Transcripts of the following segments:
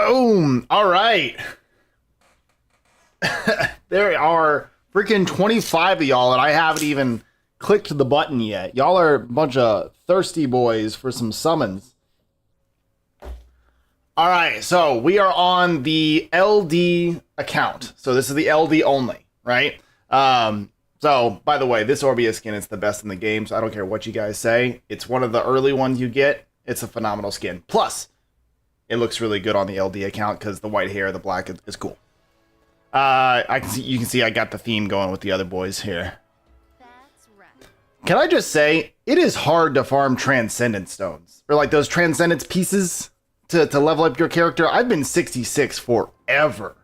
Boom. All right. There are freaking 25 of y'all, and I haven't even clicked the button yet. Y'all are a bunch of thirsty boys for some summons. All right, so we are on the LD account. So this is the LD only, right? So, by the way, this Orbia skin is the best in the game, so I don't care what you guys say. It's one of the early ones you get. It's a phenomenal skin. Plus, it looks really good on the LD account because the white hair, the black is cool. You can see I got the theme going with the other boys here. That's right. Can I just say, it is hard to farm Transcendence Stones. Or like those Transcendence pieces to level up your character. I've been 66 forever.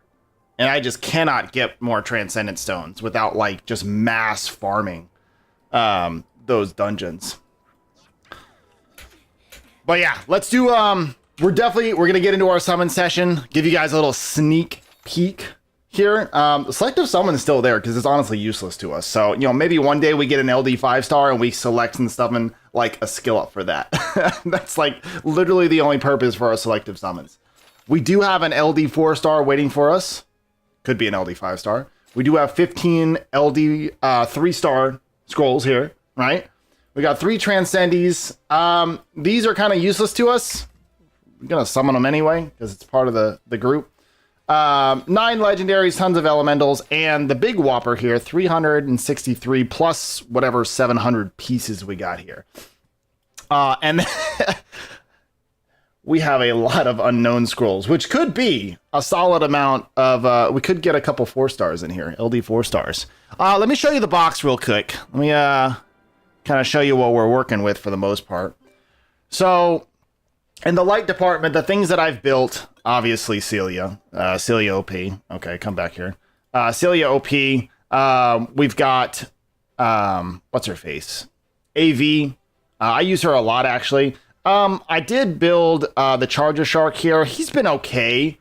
And I just cannot get more Transcendence Stones without like just mass farming those dungeons. But yeah, let's do, we're going to get into our summon session. Give you guys a little sneak peek here. Selective summon is still there because it's honestly useless to us. So, you know, maybe one day we get an LD 5-star and we select and summon like a skill up for that. That's like literally the only purpose for our selective summons. We do have an LD 4-star waiting for us. Could be an LD 5-star. We do have 15 LD 3-star scrolls here, right? We got 3 Transcendies. These are kind of useless to us. We're going to summon them anyway because it's part of the group. 9 legendaries, tons of elementals, and the big whopper here, 363 plus whatever 700 pieces we got here. And we have a lot of unknown scrolls, which could be a solid amount of, we could get a couple 4-stars in here, LD 4-stars. Let me show you the box real quick. Let me kind of show you what we're working with for the most part. So, in the light department, the things that I've built, obviously Celia. Celia OP. Okay, come back here. Celia OP. We've got, what's her face? AV. I use her a lot, actually. I did build the Charger Shark here. He's been okay.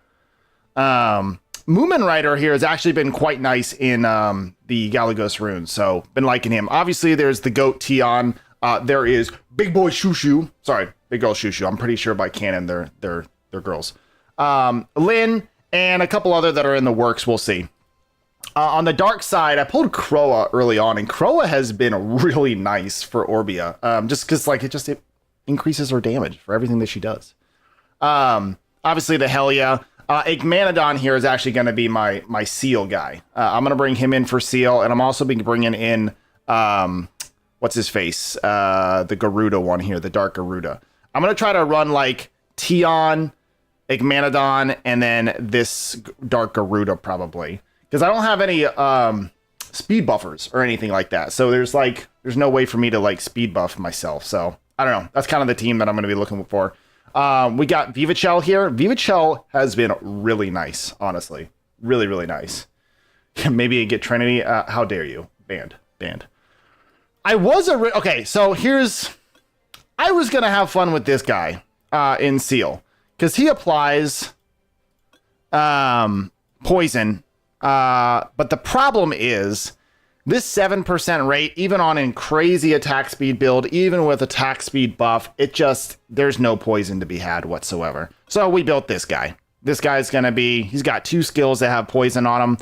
Moomin Rider here has actually been quite nice in the Galagos runes, so been liking him. Obviously, there's the Goat Tion. There is Big Boy Shushu. Sorry, Big Girl Shushu. I'm pretty sure by canon they're girls. Lynn and a couple other that are in the works. We'll see. On the dark side, I pulled Kroa early on, and Kroa has been really nice for Orbia. Just because like it increases her damage for everything that she does. Obviously the Helia. Igmanodon here is actually going to be my Seal guy. I'm going to bring him in for Seal, and I'm also bringing in, what's his face? The Garuda one here, the Dark Garuda. I'm going to try to run like Tion, Igmanodon, and then this Dark Garuda probably. Because I don't have any speed buffers or anything like that. So there's no way for me to like speed buff myself. So I don't know. That's kind of the team that I'm going to be looking for. We got Vivachel here. Vivachel has been really nice, honestly. Really, really nice. Maybe get Trinity. How dare you? Banned. Okay, so I was going to have fun with this guy in Seal. Because he applies poison. But the problem is this 7% rate, even on a crazy attack speed build, even with attack speed buff, there's no poison to be had whatsoever. So we built this guy. This guy's going to he's got 2 skills that have poison on him.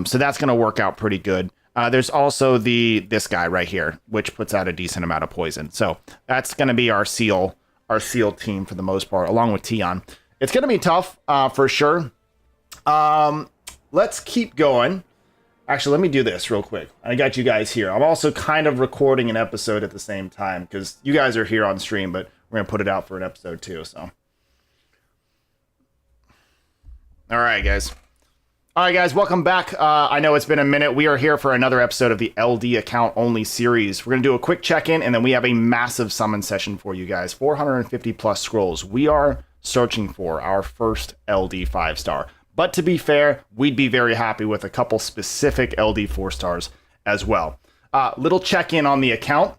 So that's going to work out pretty good. There's also this guy right here, which puts out a decent amount of poison. So that's going to be our seal team for the most part, along with Tion. It's going to be tough for sure. Let's keep going. Actually, let me do this real quick. I got you guys here. I'm also kind of recording an episode at the same time because you guys are here on stream, but we're going to put it out for an episode too. So, all right, guys. Welcome back. I know it's been a minute. We are here for another episode of the LD account only series. We're going to do a quick check-in, and then we have a massive summon session for you guys. 450 plus scrolls. We are searching for our first LD 5-star. But to be fair, we'd be very happy with a couple specific LD 4-stars as well. Little check-in on the account.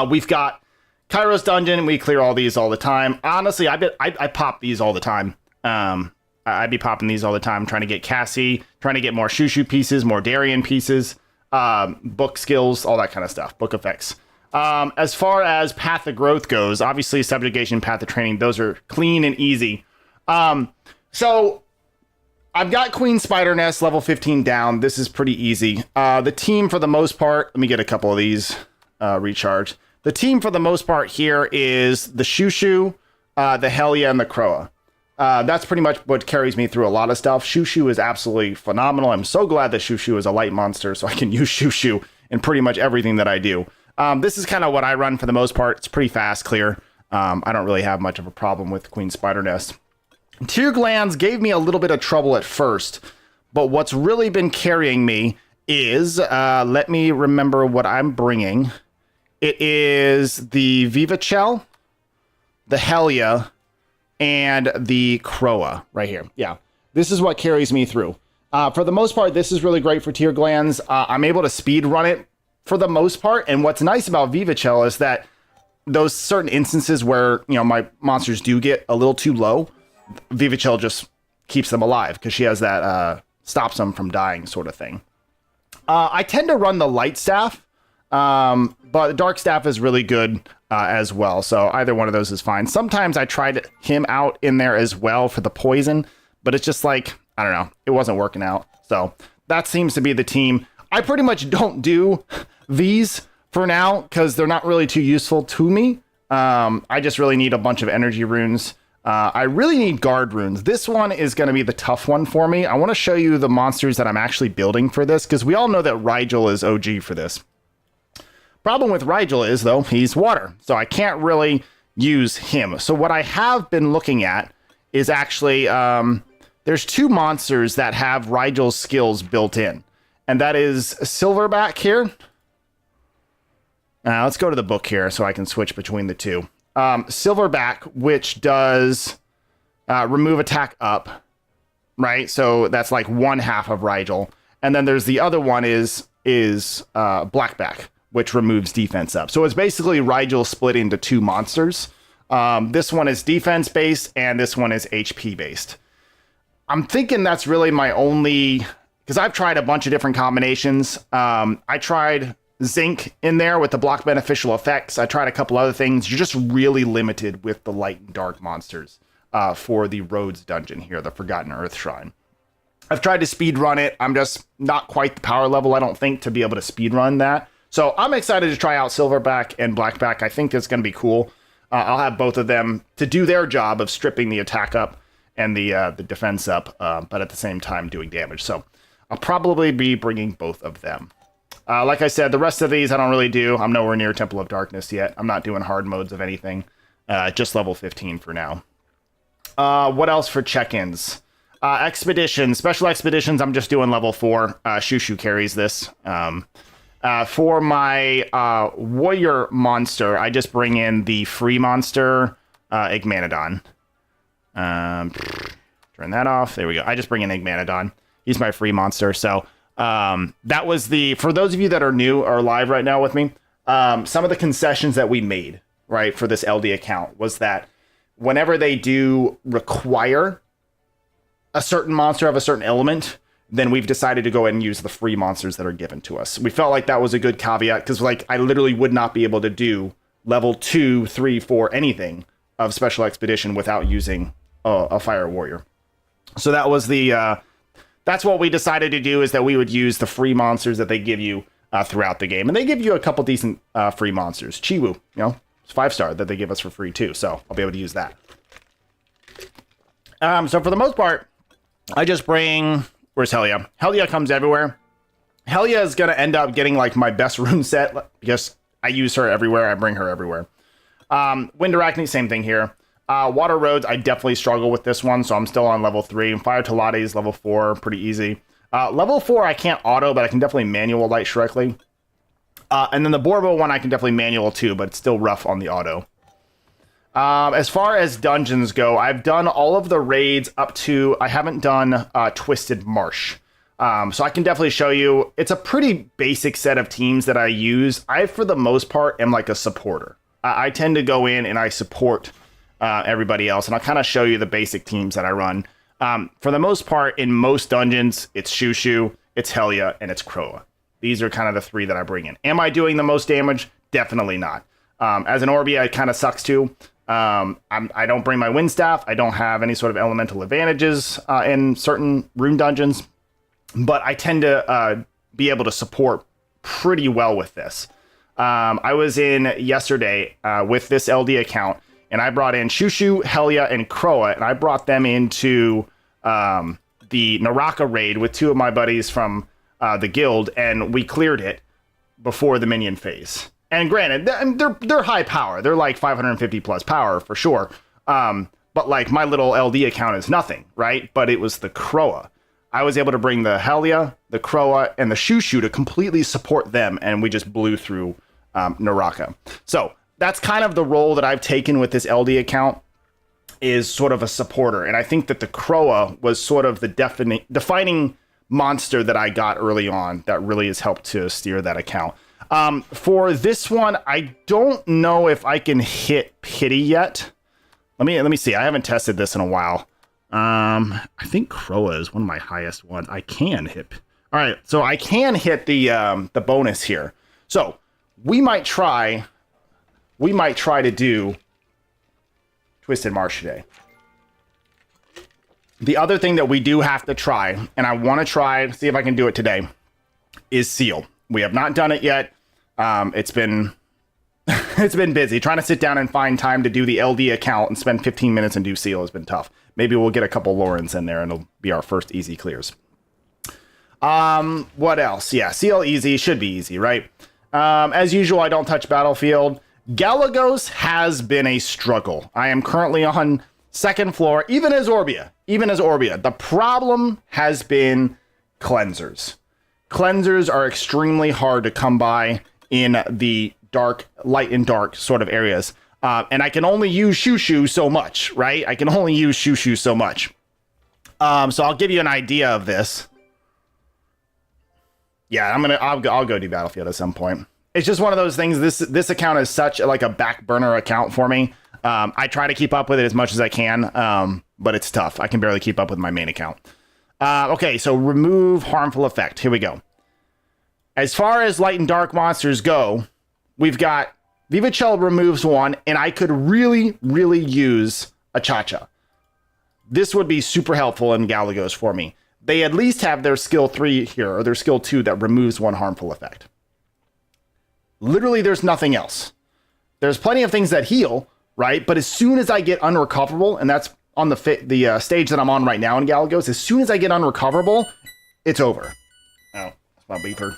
We've got Kairos Dungeon. We clear all these all the time. Honestly, I pop these all the time. I'd be popping these all the time, trying to get Cassie, trying to get more Shushu pieces, more Darien pieces, book skills, all that kind of stuff, book effects. As far as Path of Growth goes, obviously Subjugation, Path of Training, those are clean and easy. So I've got Queen Spider Nest level 15 down. This is pretty easy. The team for the most part, let me get a couple of these recharged. The team for the most part here is the Shushu, the Helia, and the Croa. That's pretty much what carries me through a lot of stuff. Shushu is absolutely phenomenal. I'm so glad that Shushu is a light monster, so I can use Shushu in pretty much everything that I do. This is kind of what I run for the most part. It's pretty fast, clear. I don't really have much of a problem with Queen Spider Nest. Tear Glands gave me a little bit of trouble at first, but what's really been carrying me is, let me remember what I'm bringing. It is the Vivachel, the Helia, and the Croa right here. Yeah, this is what carries me through. For the most part, this is really great for Tear Glands. I'm able to speed run it for the most part. And what's nice about Vivachel is that those certain instances where, you know, my monsters do get a little too low, Vivachel just keeps them alive because she has that stops them from dying sort of thing. I tend to run the Light Staff, but Dark Staff is really good as well. So either one of those is fine. Sometimes I tried him out in there as well for the poison, but it's just like, I don't know, it wasn't working out. So that seems to be the team. I pretty much don't do these for now because they're not really too useful to me. I just really need a bunch of energy runes. I really need guard runes. This one is going to be the tough one for me. I want to show you the monsters that I'm actually building for this because we all know that Rigel is OG for this. Problem with Rigel is, though, he's water, so I can't really use him. So what I have been looking at is actually, there's two monsters that have Rigel's skills built in, and that is Silverback here. Let's go to the book here so I can switch between the two. Silverback, which does remove attack up, right? So that's like one half of Rigel. And then there's the other one is Blackback, which removes defense up. So it's basically Rigel split into two monsters. This one is defense based and this one is HP based. I'm thinking that's really my only, because I've tried a bunch of different combinations. I tried Zinc in there with the block beneficial effects. I tried a couple other things. You're just really limited with the light and dark monsters for the Rhodes dungeon here, the Forgotten Earth Shrine. I've tried to speed run it. I'm just not quite the power level, I don't think, to be able to speed run that. So I'm excited to try out Silverback and Blackback. I think it's going to be cool. I'll have both of them to do their job of stripping the attack up and the defense up, but at the same time doing damage. So I'll probably be bringing both of them. Like I said, the rest of these I don't really do. I'm nowhere near Temple of Darkness yet. I'm not doing hard modes of anything. Just level 15 for now. What else for check-ins? Expeditions. Special Expeditions, I'm just doing level 4. Shushu carries this. For my warrior monster, I just bring in the free monster, Igmanodon. Turn that off. There we go. I just bring in Igmanodon. He's my free monster. So that was for those of you that are new or live right now with me, some of the concessions that we made, right, for this LD account was that whenever they do require a certain monster of a certain element, then we've decided to go ahead and use the free monsters that are given to us. We felt like that was a good caveat because, like, I literally would not be able to do level 2, 3, 4, anything of Special Expedition without using a Fire Warrior. So that was that's what we decided to do, is that we would use the free monsters that they give you throughout the game. And they give you a couple decent free monsters. Chiwu, you know, it's 5-star that they give us for free too. So I'll be able to use that. So for the most part, I just bring... Where's Helia? Helia comes everywhere. Helia is going to end up getting like my best rune set because I use her everywhere. I bring her everywhere. Wind Arachne, same thing here. Water Roads, I definitely struggle with this one, so I'm still on level 3. Fire Tolates, level 4, pretty easy. Level 4, I can't auto, but I can definitely manual Light Shrekly. And then the Borbo one, I can definitely manual too, but it's still rough on the auto. As far as dungeons go, I've done all of the raids up to... I haven't done Twisted Marsh. So I can definitely show you. It's a pretty basic set of teams that I use. I, for the most part, am like a supporter. I tend to go in and I support everybody else, and I'll kind of show you the basic teams that I run. For the most part, in most dungeons, it's Shushu, it's Helia, and it's Croa. These are kind of the three that I bring in. Am I doing the most damage? Definitely not. As an Orbi, it kind of sucks too. I don't bring my wind staff. I don't have any sort of elemental advantages in certain rune dungeons, but I tend to be able to support pretty well with this. I was in yesterday with this LD account, and I brought in Shushu, Helia, and Kroa, and I brought them into the Naraka raid with two of my buddies from the guild, and we cleared it before the minion phase. And granted, they're high power. They're like 550 plus power for sure. But like my little LD account is nothing, right? But it was the Kroa. I was able to bring the Helia, the Kroa, and the Shushu to completely support them, and we just blew through Naraka. So that's kind of the role that I've taken with this LD account, is sort of a supporter. And I think that the Kroa was sort of the defining monster that I got early on that really has helped to steer that account. For this one, I don't know if I can hit pity yet. Let me see. I haven't tested this in a while. I think Kroa is one of my highest ones. I can hit. All right, so I can hit the bonus here. So we might try to do Twisted March today. The other thing that we do have to try, and I want to try to see if I can do it today, is Seal. We have not done it yet. It's been busy. Trying to sit down and find time to do the LD account and spend 15 minutes and do Seal has been tough. Maybe we'll get a couple Laurens in there and it'll be our first easy clears. What else? Yeah, Seal easy. Should be easy, right? As usual, I don't touch Battlefield. Galagos has been a struggle. I am currently on second floor, even as Orbia. The problem has been cleansers. Cleansers are extremely hard to come by in the dark, light and dark sort of areas. And I can only use Shushu so much, right? So I'll give you an idea of this. Yeah, I'll go do Battlefield at some point. It's just one of those things. This account is such like a back burner account for me. I try to keep up with it as much as I can, but it's tough. I can barely keep up with my main account. Okay, so remove harmful effect. Here we go. As far as light and dark monsters go, we've got Vivachel removes one, and I could really, really use a Cha-Cha. This would be super helpful in Galagos for me. They at least have their skill 3 here, or their skill 2 that removes one harmful effect. Literally, there's nothing else. There's plenty of things that heal, right? But as soon as I get unrecoverable, and that's on the stage that I'm on right now in Galagos, as soon as I get unrecoverable, it's over. Oh, that's my beeper.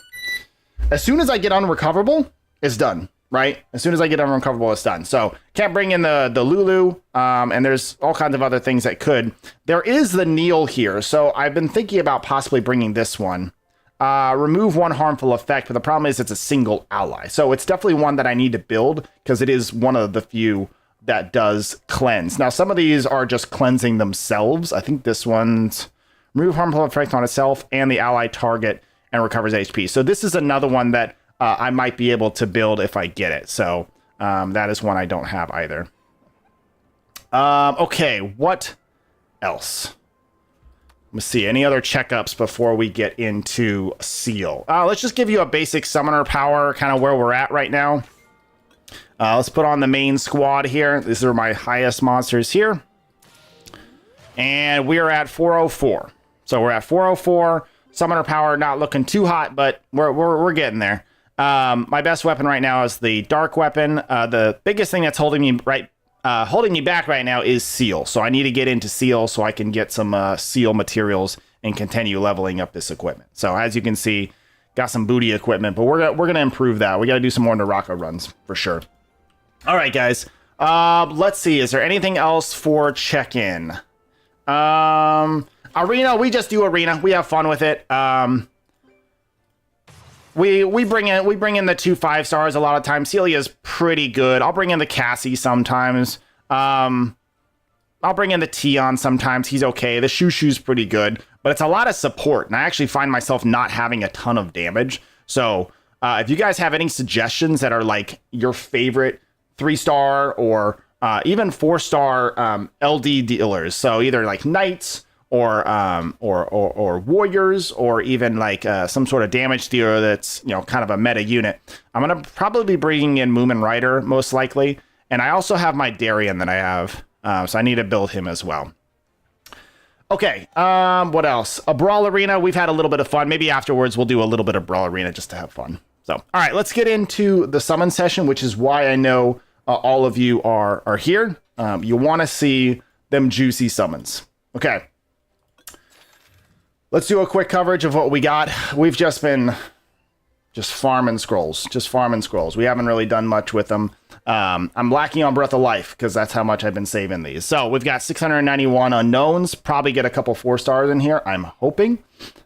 As soon as I get unrecoverable, it's done, right? As soon as I get unrecoverable, it's done. So can't bring in the Lulu, and there's all kinds of other things that could. There is the Neil here, so I've been thinking about possibly bringing this one. Remove one harmful effect, but the problem is it's a single ally. So it's definitely one that I need to build because it is one of the few that does cleanse. Now, some of these are just cleansing themselves. I think this one's remove harmful effect on itself and the ally target and recovers HP. So this is another one that I might be able to build if I get it. So that is one I don't have either. Okay, what else? Let's see, any other checkups before we get into Seal? Let's just give you a basic summoner power, kind of where we're at right now. Let's put on the main squad here. These are my highest monsters here. And we are at 404. So we're at 404. Summoner power not looking too hot, but we're getting there. My best weapon right now is the dark weapon. The biggest thing that's holding me back right now is Seal. So I need to get into Seal so I can get some Seal materials and continue leveling up this equipment. So as you can see, got some booty equipment, but we're gonna improve that. We got to do some more Naraka runs for sure. All right, guys. Let's see. Is there anything else for check-in? Arena. We just do arena. We have fun with it. We bring in the 2 5-stars a lot of times. Celia's pretty good. I'll bring in the Cassie sometimes. I'll bring in the Tion sometimes. He's okay. The Shushu's pretty good, but it's a lot of support, and I actually find myself not having a ton of damage. So if you guys have any suggestions that are like your favorite 3-star or even 4-star LD dealers, so either like Knights or warriors, or even like some sort of damage dealer that's, you know, kind of a meta unit, I'm gonna probably be bringing in Moomin Rider most likely, And I also have my Darien that I have, so I need to build him as well. Okay, what else? A Brawl Arena. We've had a little bit of fun. Maybe afterwards we'll do a little bit of Brawl Arena just to have fun. So, all right, let's get into the summon session, which is why I know all of you are here. You want to see them juicy summons. Okay. Let's do a quick coverage of what we got. We've just been farming scrolls. We haven't really done much with them. I'm lacking on Breath of Life because that's how much I've been saving these. So we've got 691 unknowns. Probably get a couple 4-stars in here, I'm hoping.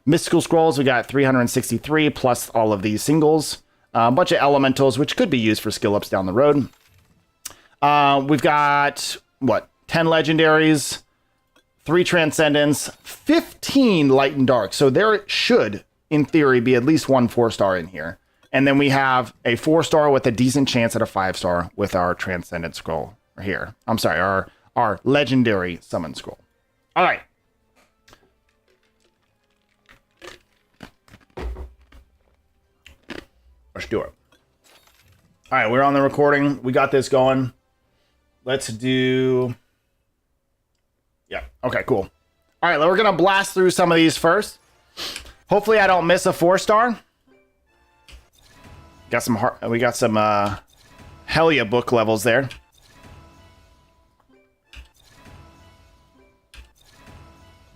Mystical scrolls, we got 363 plus all of these singles. A bunch of elementals, which could be used for skill ups down the road. We've got, 10 legendaries, 3 transcendents, 15 light and dark. So there should, in theory, be at least 1 4-star in here. And then we have a 4-star with a decent chance at a 5-star with our transcendent scroll here. I'm sorry, our legendary summon scroll. All right. Let's do it. All right, we're on the recording. We got this going. Let's do... Yeah, okay, cool. All right, we're going to blast through some of these first. Hopefully I don't miss a 4-star. We got some Helia book levels there.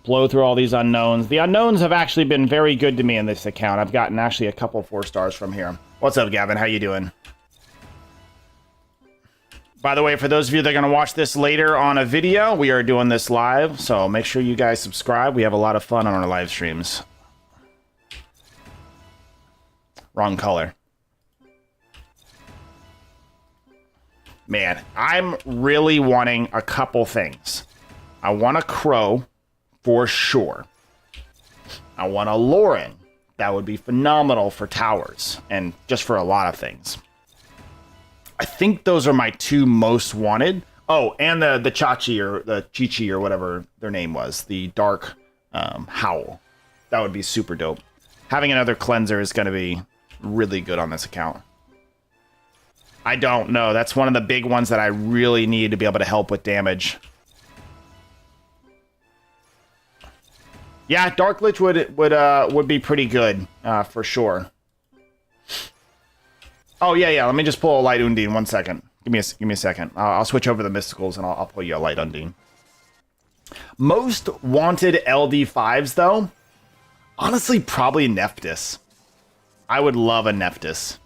Blow through all these unknowns. The unknowns have actually been very good to me in this account. I've gotten actually a couple 4-stars from here. What's up, Gavin? How you doing? By the way, for those of you that are going to watch this later on a video, we are doing this live, so make sure you guys subscribe. We have a lot of fun on our live streams. Wrong color. Man, I'm really wanting a couple things. I want a Crow, for sure. I want a Lauren. That would be phenomenal for towers, and just for a lot of things. I think those are my 2 most wanted. Oh, and the Chachi or the Chi-Chi or whatever their name was. The Dark Howl. That would be super dope. Having another cleanser is going to be really good on this account. I don't know. That's one of the big ones that I really need to be able to help with damage. Yeah, Dark Lich would be pretty good for sure. Oh yeah. Let me just pull a Light Undine 1 second. Give me a second. I'll switch over the Mysticals and I'll pull you a Light Undine. Most wanted LD5s though, honestly, probably Nephthys. I would love a Nephthys.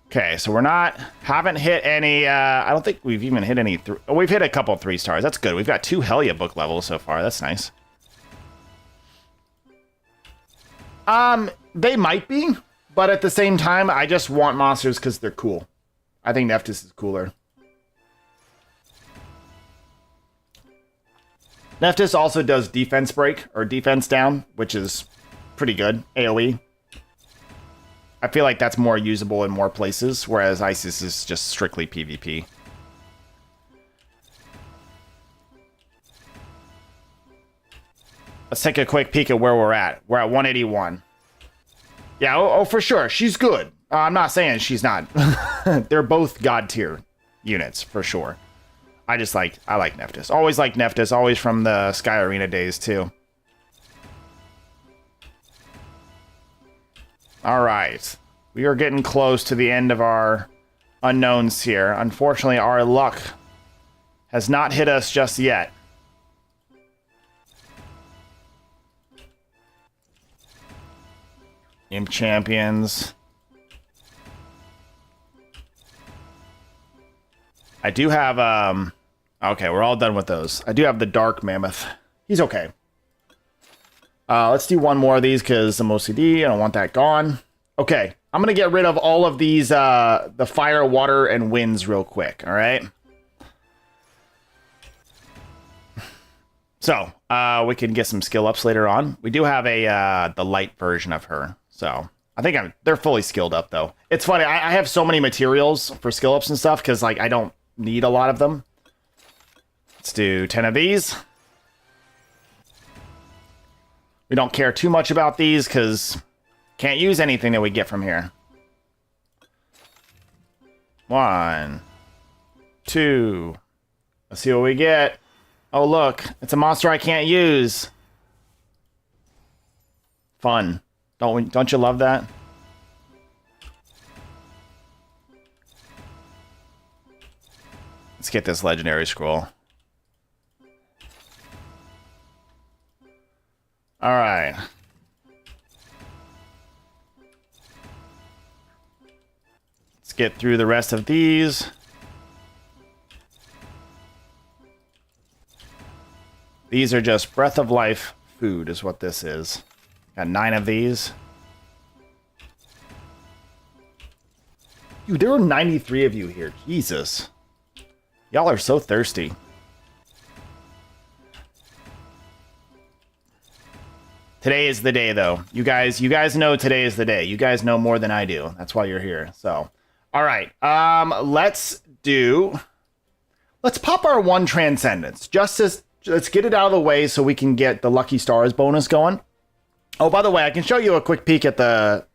Okay, so haven't hit any, I don't think we've even hit any, we've hit a couple 3-stars. That's good. We've got 2 Helia book levels so far. That's nice. They might be, but at the same time, I just want monsters because they're cool. I think Nephthys is cooler. Nephthys also does defense break, or defense down, which is pretty good. AoE. I feel like that's more usable in more places, whereas Isis is just strictly PvP. Let's take a quick peek at where we're at. We're at 181. Yeah, oh for sure. She's good. I'm not saying she's not. They're both god tier units, for sure. I like Nephthys. Always like Nephthys, always from the Sky Arena days, too. All right. We are getting close to the end of our unknowns here. Unfortunately, our luck has not hit us just yet. Imp Champions. I do have, okay, we're all done with those. I do have the Dark Mammoth. He's okay. Let's do one more of these because I'm OCD. I don't want that gone. Okay, I'm going to get rid of all of these, the fire, water, and winds real quick, all right? So, we can get some skill ups later on. We do have the light version of her, so I think they're fully skilled up, though. It's funny, I have so many materials for skill ups and stuff because, like, I don't need a lot of them. Let's do 10 of these. We don't care too much about these because can't use anything that we get from here. 1, 2. Let's see what we get. Oh, look. It's a monster I can't use. Fun. Don't you love that? Let's get this legendary scroll. All right. Let's get through the rest of these. These are just breath of life food is what this is. Got 9 of these. Dude, there were 93 of you here. Jesus. Y'all are so thirsty. Today is the day, though. You guys know today is the day. You guys know more than I do. That's why you're here. So, all right. Let's pop our 1 Transcendence. Let's get it out of the way so we can get the Lucky Stars bonus going. Oh, by the way, I can show you a quick peek at the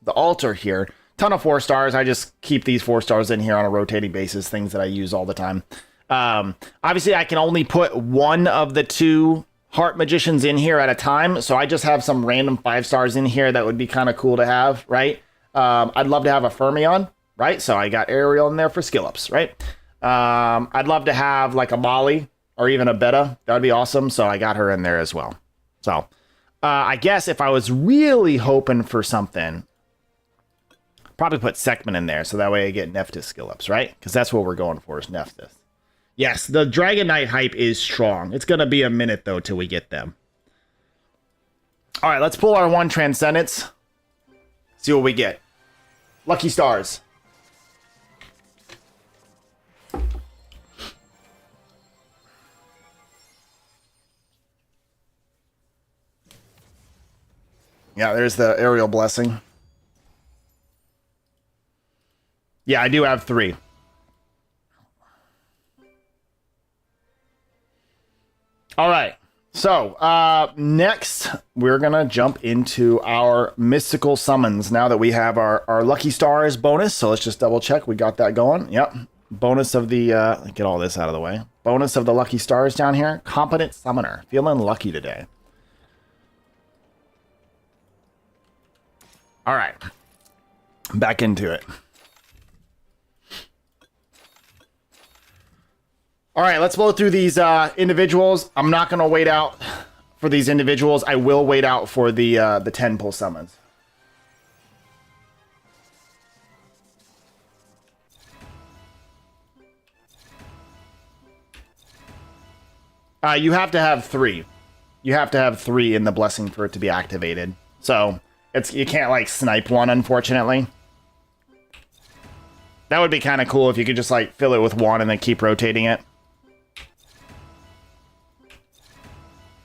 altar here. Ton of 4 stars. I just keep these 4 stars in here on a rotating basis, things that I use all the time. Obviously, I can only put 1 of the 2 Heart Magicians in here at a time, so I just have some random 5 stars in here that would be kind of cool to have, right? I'd love to have a Fermion, right? So I got Ariel in there for skill ups, right? I'd love to have like a Molly or even a Beta. That would be awesome, so I got her in there as well. So I guess if I was really hoping for something, probably put Sekman in there, so that way I get Nephthys skill ups, right? Because that's what we're going for is Nephthys. Yes, the Dragon Knight hype is strong. It's going to be a minute, though, till we get them. All right, let's pull our 1 Transcendence. See what we get. Lucky Stars. Yeah, there's the Aerial Blessing. Yeah, I do have 3. All right, so next we're gonna jump into our mystical summons now that we have our Lucky Stars bonus. So let's just double check we got that going. Yep, bonus of the get all this out of the way. Bonus of the Lucky Stars down here. Competent Summoner, feeling lucky today. All right, back into it. All right, let's blow through these individuals. I'm not going to wait out for these individuals. I will wait out for the 10 pull summons. You have to have 3. You have to have 3 in the blessing for it to be activated. So you can't like snipe one, unfortunately. That would be kind of cool if you could just like fill it with 1 and then keep rotating it.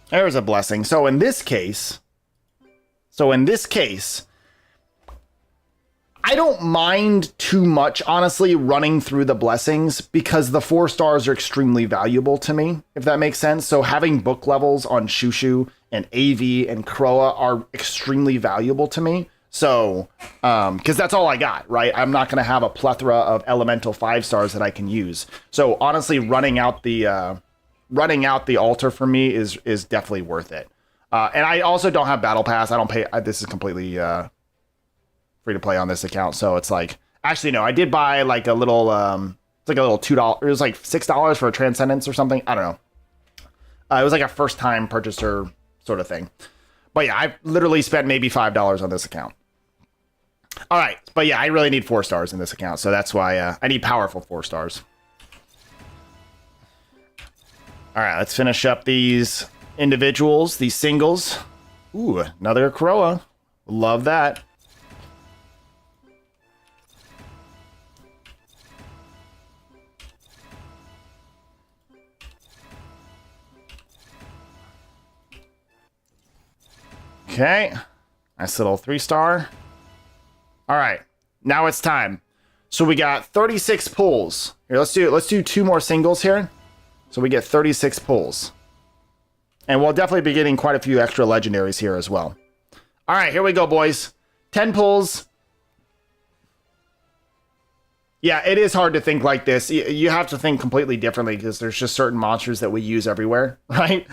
There's a blessing. So in this case, I don't mind too much, honestly, running through the blessings because the 4 stars are extremely valuable to me, if that makes sense. So having book levels on Shushu and AV and Kroa are extremely valuable to me. So, because that's all I got, right? I'm not going to have a plethora of elemental 5 stars that I can use. So honestly, running out the altar for me is definitely worth it. And I also don't have battle pass. I don't pay. This is completely free to play on this account. So it's like, actually no, I did buy like a little it's like a little $2. It was like $6 for a Transcendence or something. I don't know. It was like a first time purchaser sort of thing. But yeah, I literally spent maybe $5 on this account. All right, but yeah, I really need 4 stars in this account, so that's why I need powerful 4 stars. All right, let's finish up these individuals, these singles. Ooh, another Kroa. Love that. Okay, nice little 3-star. All right, now it's time. So we got 36 pulls. Here, let's do 2 more singles here. So we get 36 pulls. And we'll definitely be getting quite a few extra legendaries here as well. All right, here we go, boys. 10 pulls. Yeah, it is hard to think like this. You have to think completely differently because there's just certain monsters that we use everywhere, right?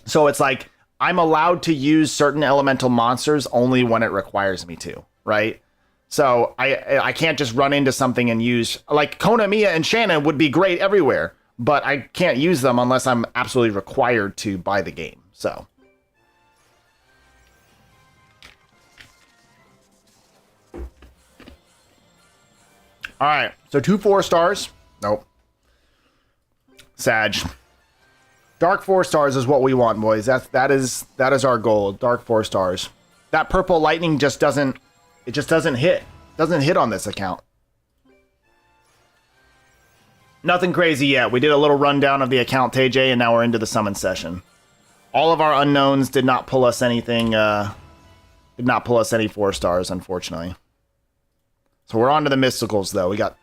So it's like, I'm allowed to use certain elemental monsters only when it requires me to, right? So I can't just run into something and use, like Kona, Mia, and Shannon would be great everywhere, but I can't use them unless I'm absolutely required to by the game, so. All right, so 2 4-stars. Nope. Sag. Dark 4-stars is what we want, boys. That is our goal. Dark 4-stars. That purple lightning just doesn't hit. Doesn't hit on this account. Nothing crazy yet. We did a little rundown of the account, TJ, and now we're into the summon session. All of our unknowns did not pull us anything. Did not pull us any 4-stars, unfortunately. So we're on to the mysticals, though. We got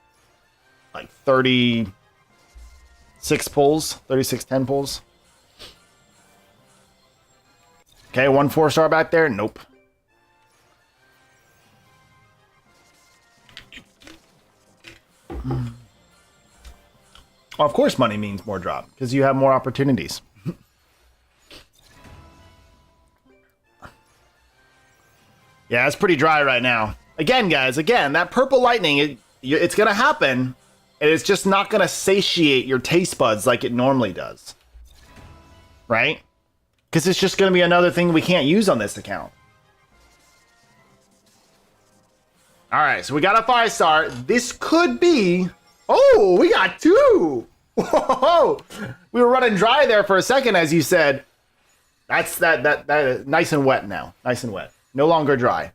like 36 pulls, 36 10 pulls. Okay, 1 4-star back there. Nope. Well, of course money means more drop, because you have more opportunities. Yeah, it's pretty dry right now. Again, guys, that purple lightning, it's going to happen, and it's just not going to satiate your taste buds like it normally does. Right? Because it's just going to be another thing we can't use on this account. All right, so we got a 5-star. This could be... Oh, we got 2! Whoa! We were running dry there for a second, as you said. That's that nice and wet now. Nice and wet. No longer dry.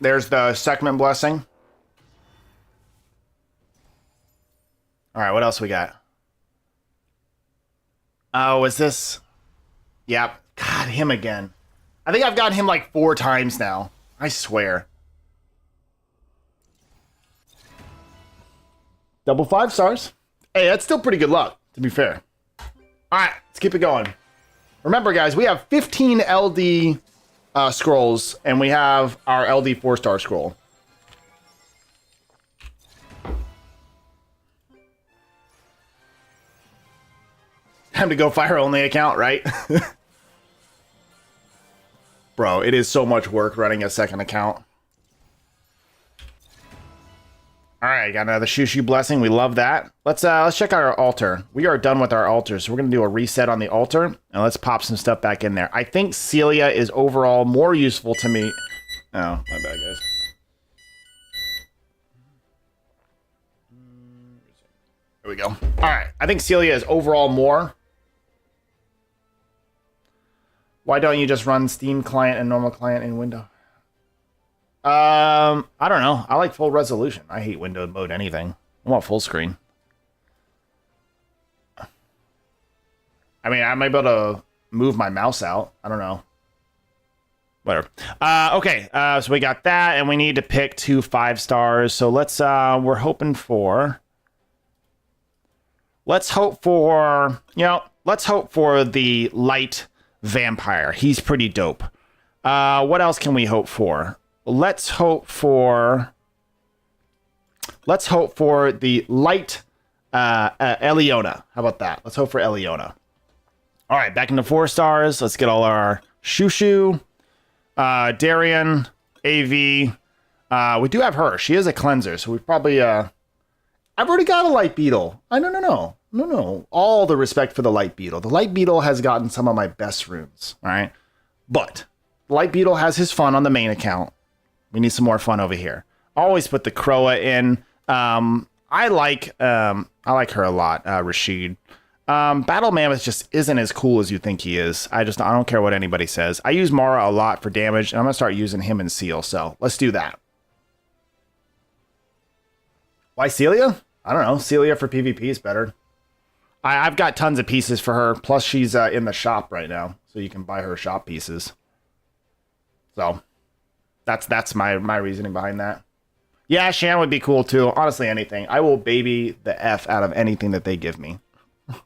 There's the Second Blessing. All right, what else we got? Oh, is this? Yep. God, him again. I think I've gotten him like 4 times now. I swear. Double 5-stars. Hey, that's still pretty good luck, to be fair. All right, let's keep it going. Remember, guys, we have 15 LD scrolls, and we have our LD 4-star scroll. Time to go fire only account, right? Bro, it is so much work running a second account. All right, got another Shushu blessing. We love that. Let's check out our altar. We are done with our altars, so we're gonna do a reset on the altar, and let's pop some stuff back in there. I think Celia is overall more useful to me. Oh, my bad, guys. There we go. All right, I think Celia is overall more. Why don't you just run Steam client and normal client in window? I don't know. I like full resolution. I hate window mode anything. I want full screen. I mean, I'm able to move my mouse out. I don't know. Whatever. Okay. So we got that, and we need to pick 2 5-stars. So let's, we're hoping for... Let's hope for the light vampire. He's pretty dope. What else can we hope for? Let's hope for the light Eliona. How about that? Let's hope for Eliona. All right, back into 4-stars. Let's get all our Shushu, Darian, AV. We do have her. She is a cleanser, so we probably I've already got a light beetle. No. All the respect for the light beetle. The light beetle has gotten some of my best runes. All right, but the light beetle has his fun on the main account. We need some more fun over here. Always put the Croa in. I like her a lot, Rashid. Battle Mammoth just isn't as cool as you think he is. I don't care what anybody says. I use Mara a lot for damage, and I'm gonna start using him in Seal. So let's do that. Why Celia? I don't know. Celia for PvP is better. I've got tons of pieces for her. Plus, she's in the shop right now, so you can buy her shop pieces. So. That's my reasoning behind that. Yeah, Shan would be cool too. Honestly, anything. I will baby the F out of anything that they give me. All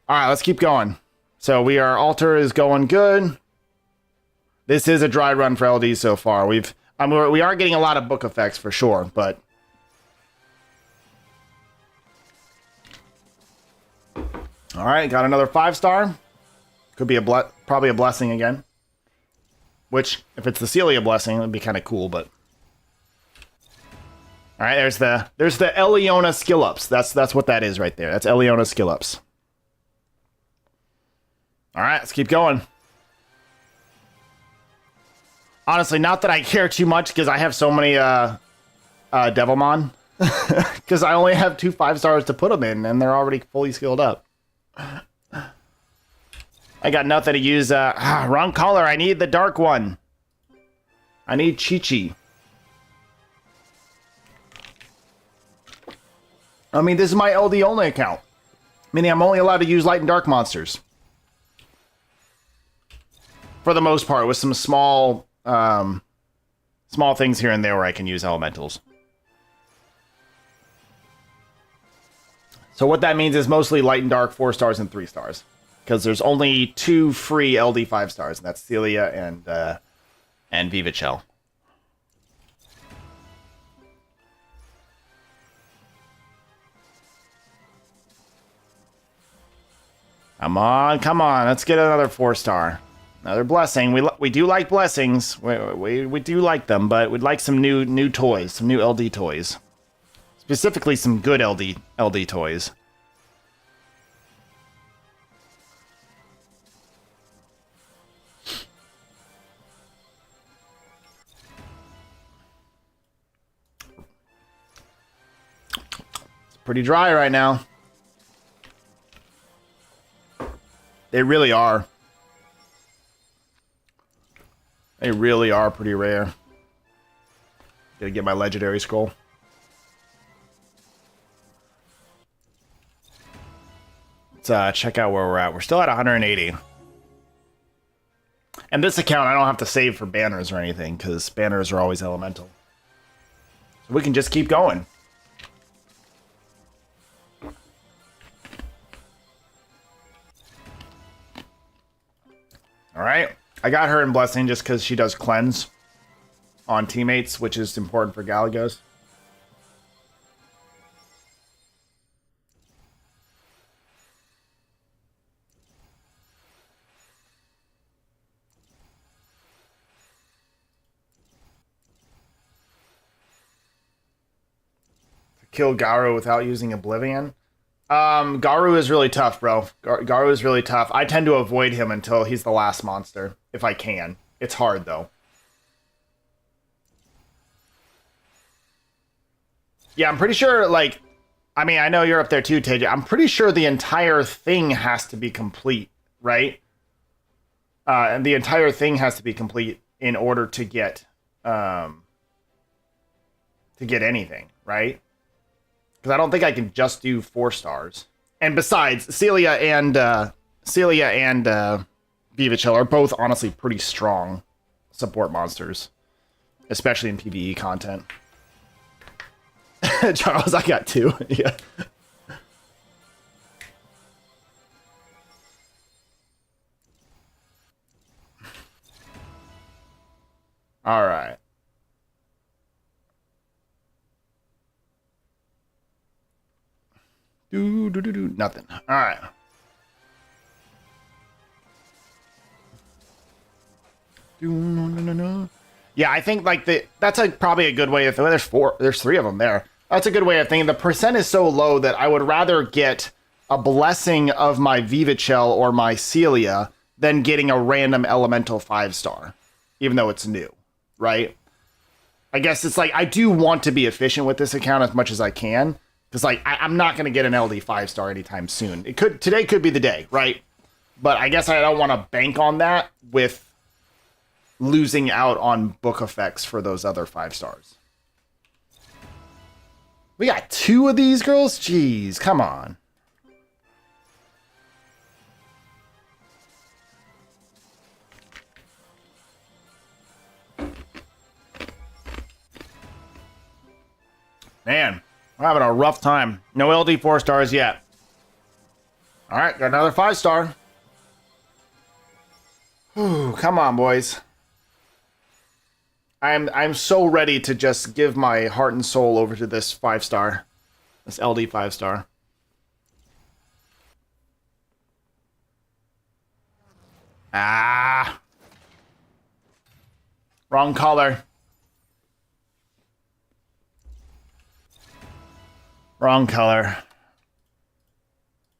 right, let's keep going. So altar is going good. This is a dry run for LD so far. We are getting a lot of book effects for sure, but all right, got another 5-star. Could be probably a blessing again. Which, if it's the Celia blessing, it'd be kind of cool, but all right, there's the Eliona skill ups. That's what that is right there. That's Eliona skill ups. All right, let's keep going. Honestly, not that I care too much because I have so many Devilmon. Because I only have 2 5-stars to put them in, and they're already fully skilled up. I got nothing to use. Wrong color. I need the dark one. I need Chi-Chi. I mean, this is my LD only account. Meaning I'm only allowed to use light and dark monsters. For the most part, with some small things here and there where I can use elementals. So what that means is mostly light and dark 4-stars and 3-stars. Because there's only 2 free LD 5-stars, and that's Celia and Vivachel. Come on, let's get another 4-star. Another blessing. We do like blessings. We do like them, but we'd like some new toys, some new LD toys. Specifically some good LD toys. It's pretty dry right now. They really are. They really are pretty rare. Gotta get my legendary scroll. Let's check out where we're at. We're still at 180. And this account, I don't have to save for banners or anything, because banners are always elemental. So we can just keep going. Alright. I got her in Blessing just because she does cleanse on teammates, which is important for Galagos. Kill Garu without using Oblivion. Garu is really tough, bro. Garu is really tough. I tend to avoid him until he's the last monster, if I can. It's hard, though. Yeah, I'm pretty sure, like... I mean, I know you're up there too, Tej. I'm pretty sure the entire thing has to be complete, right? And the entire thing has to be complete in order to get anything, right? Because I don't think I can just do 4-stars. And besides, Celia and Vivachel are both honestly pretty strong support monsters, especially in PvE content. Charles, I got 2. Yeah. All right. Nothing. All right. Yeah, I think like that's probably a good way of thinking. There's 3 of them there. That's a good way of thinking. The percent is so low that I would rather get a blessing of my Vivachel or my Celia than getting a random elemental 5-star, even though it's new, right? I guess it's like I do want to be efficient with this account as much as I can. Because, like, I'm not going to get an LD 5-star anytime soon. Today could be the day, right? But I guess I don't want to bank on that with losing out on book effects for those other 5-stars. We got 2 of these girls? Jeez, come on. Man, we're having a rough time. No LD 4-stars yet. All right, got another 5-star. Ooh, come on, boys. I'm so ready to just give my heart and soul over to this 5-star. This LD 5-star. Ah. Wrong color. Wrong color.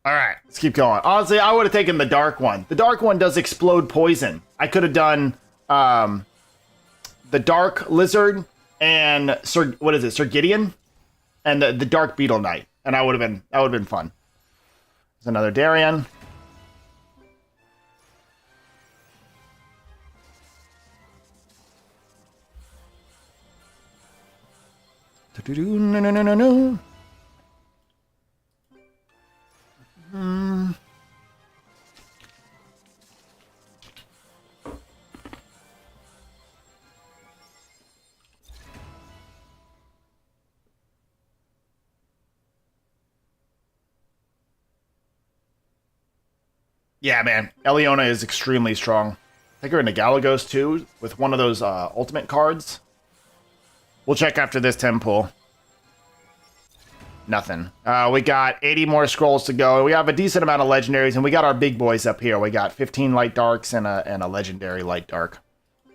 All right, let's keep going. Honestly, I would have taken the dark one. The dark one does explode poison. I could have done the dark lizard and what is it, Sir Gideon, and the dark beetle knight, and that would have been fun. There's another Darien. No, no, no, no, no. Yeah, man. Eliona is extremely strong. Take her into Galagos too, with one of those ultimate cards. We'll check after this 10 pull. Nothing. We got 80 more scrolls to go. We have a decent amount of legendaries, and we got our big boys up here. We got 15 light darks and a legendary light dark.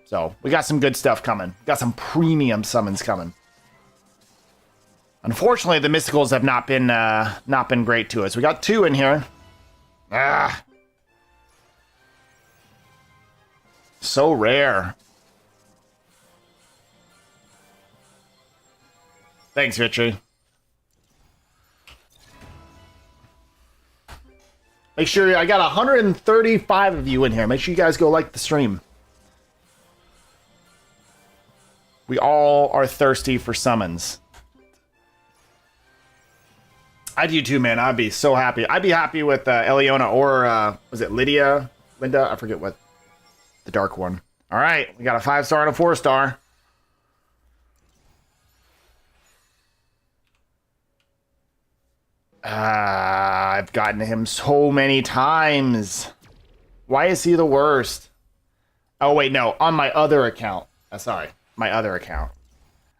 So we got some good stuff coming. Got some premium summons coming. Unfortunately, the mysticals have not been great to us. We got 2 in here. Ah. So rare. Thanks, Victory. Make sure, I got 135 of you in here. Make sure you guys go like the stream. We all are thirsty for summons. I do too, man. I'd be so happy. I'd be happy with Eliona or, was it Lydia? Linda? I forget what. The dark one. All right. We got a 5-star and a 4-star. I've gotten him so many times. Why is he the worst? Oh, wait, no. On my other account. Sorry. My other account.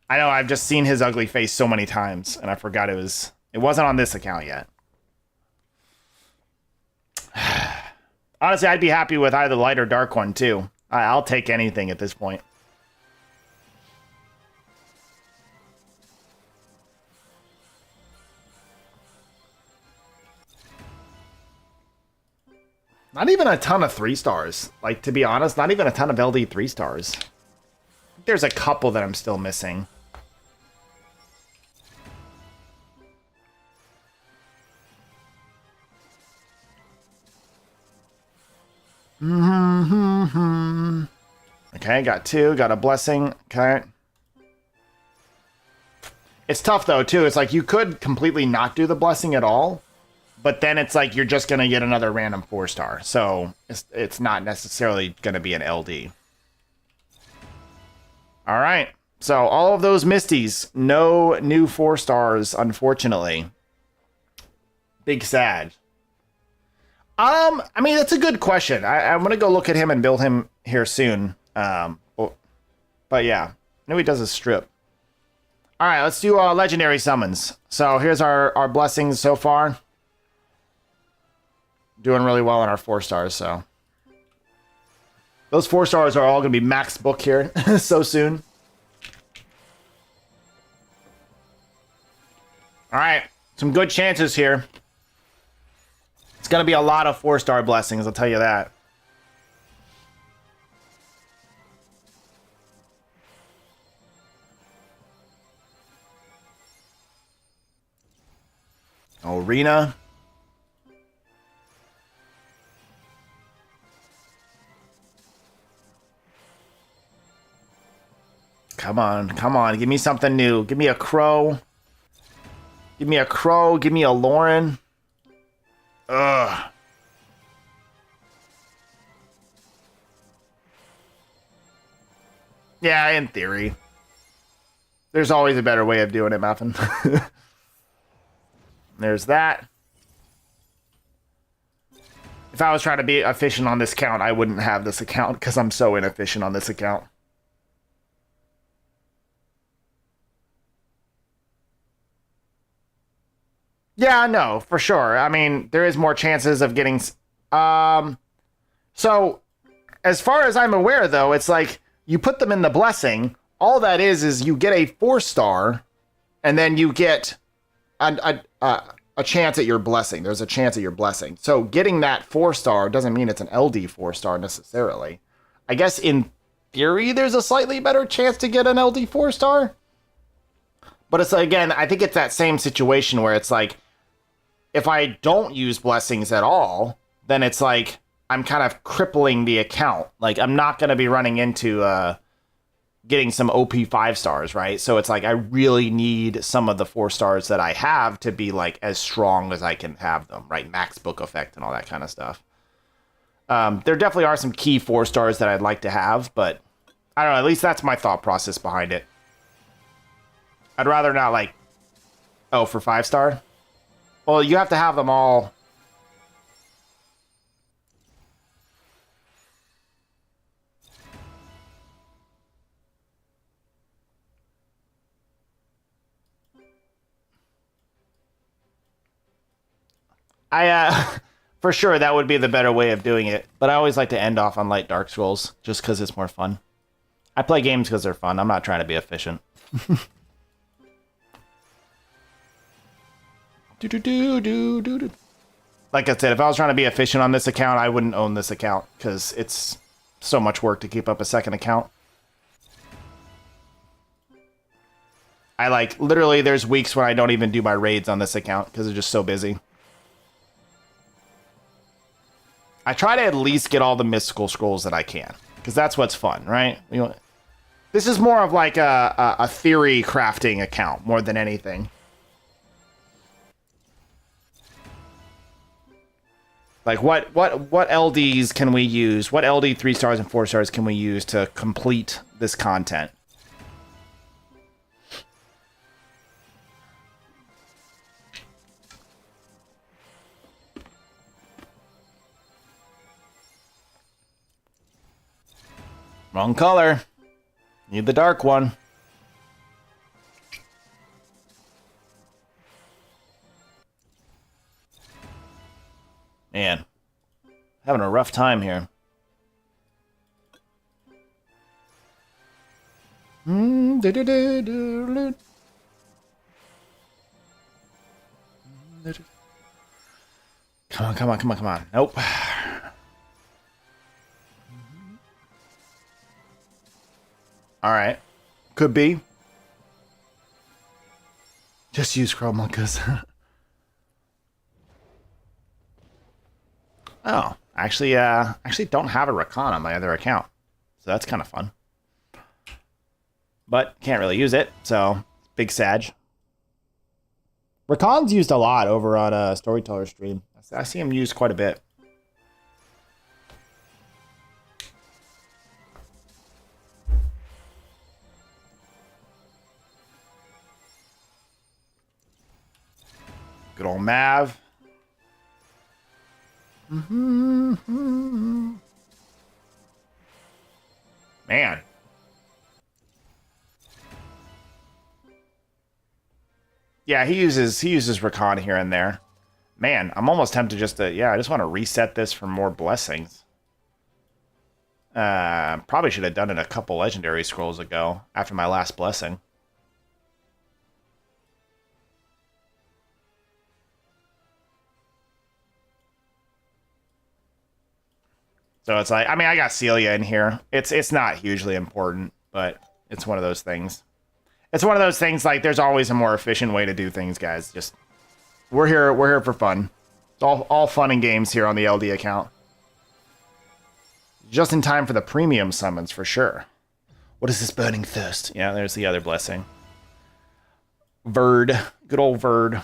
I know, I've just seen his ugly face so many times, and I forgot it wasn't on this account yet. Honestly, I'd be happy with either light or dark one, too. I'll take anything at this point. Not even a ton of 3-stars. Like, to be honest, not even a ton of LD 3-stars. There's a couple that I'm still missing. Okay, got 2, got a blessing. Okay. It's tough though too. It's like you could completely not do the blessing at all, but then it's like you're just gonna get another random 4-star. So it's not necessarily gonna be an LD. All right. So all of those Misties, no new 4-stars, unfortunately. Big sad. I mean, that's a good question. I'm gonna go look at him and build him here soon. But yeah, I know he does a strip. All right, let's do legendary summons. So here's our blessings so far. Doing really well on our 4-stars. So those 4-stars are all gonna be max book here so soon. All right, some good chances here. It's going to be a lot of 4-star blessings, I'll tell you that. Arena. Come on, come on. Give me something new. Give me a crow. Give me a crow. Give me a Lauren. Ugh. Yeah, in theory. There's always a better way of doing it, Muffin. There's that. If I was trying to be efficient on this account, I wouldn't have this account because I'm so inefficient on this account. Yeah, no, for sure. I mean, there is more chances of getting... So, as far as I'm aware, though, it's like you put them in the blessing. All that is you get a 4-star, and then you get a chance at your blessing. There's a chance at your blessing. So getting that 4-star doesn't mean it's an LD 4-star necessarily. I guess in theory, there's a slightly better chance to get an LD 4-star. But it's, again, I think it's that same situation where it's like, if I don't use blessings at all, then it's like I'm kind of crippling the account. Like, I'm not going to be running into getting some OP 5-stars, right? So it's like I really need some of the 4-stars that I have to be like as strong as I can have them, right? Max book effect and all that kind of stuff. There definitely are some key 4-stars that I'd like to have, but I don't know. At least that's my thought process behind it. I'd rather not like, oh, for 5-star? Well, you have to have them all. For sure, that would be the better way of doing it. But I always like to end off on light Dark Scrolls, just because it's more fun. I play games because they're fun. I'm not trying to be efficient. Like I said, if I was trying to be efficient on this account, I wouldn't own this account because it's so much work to keep up a second account. I like, literally, there's weeks when I don't even do my raids on this account because it's just so busy. I try to at least get all the mystical scrolls that I can because that's what's fun, right? You know, this is more of like a theory crafting account more than anything. Like, what LDs can we use? What LD 3-stars and 4-stars can we use to complete this content? Wrong color. Need the dark one. Man, having a rough time here. Come on, come on, come on, come on. Nope. All right. Could be. Just use Chronicles. Oh, actually don't have a Rakan on my other account. So that's kind of fun. But can't really use it, so big Sag. Rakan's used a lot over on Storyteller stream. I see him used quite a bit. Good old Mav. Man. Yeah, he uses Rakan here and there. Man, I'm almost tempted just to, I just want to reset this for more blessings. Probably should have done it a couple legendary scrolls ago after my last blessing. So it's like, I mean, I got Celia in here. It's not hugely important, but it's one of those things. It's one of those things like there's always a more efficient way to do things, guys. Just we're here for fun. It's all fun and games here on the LD account. Just in time for the premium summons for sure. What is this burning thirst? Yeah, there's the other blessing. Verd, good old Verd.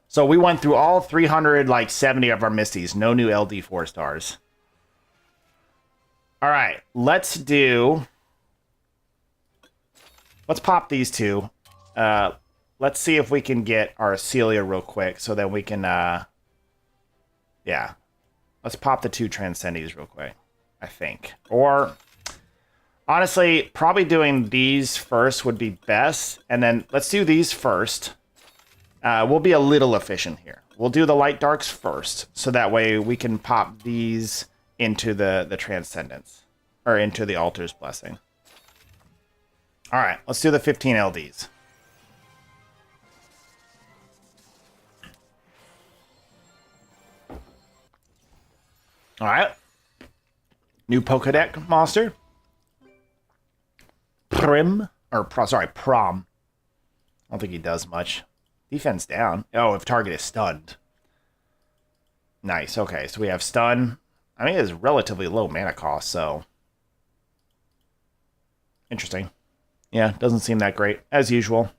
So we went through all 370 of our Misties. No new LD 4-stars. All right, let's do let's pop these two. Let's see if we can get our Celia real quick so that we can, yeah. Let's pop the 2 Transcendies real quick, I think. Or, honestly, probably doing these first would be best. And then let's do these first. We'll be a little efficient here. We'll do the Light Darks first, so that way we can pop these into the Transcendence. Or into the Altar's Blessing. Alright, let's do the 15 LDs. Alright. New Pokédex monster. Prom. I don't think he does much. Defense down. Oh, if target is stunned. Nice, okay. So we have stun. I mean, it is relatively low mana cost, so... Interesting. Yeah, doesn't seem that great, as usual.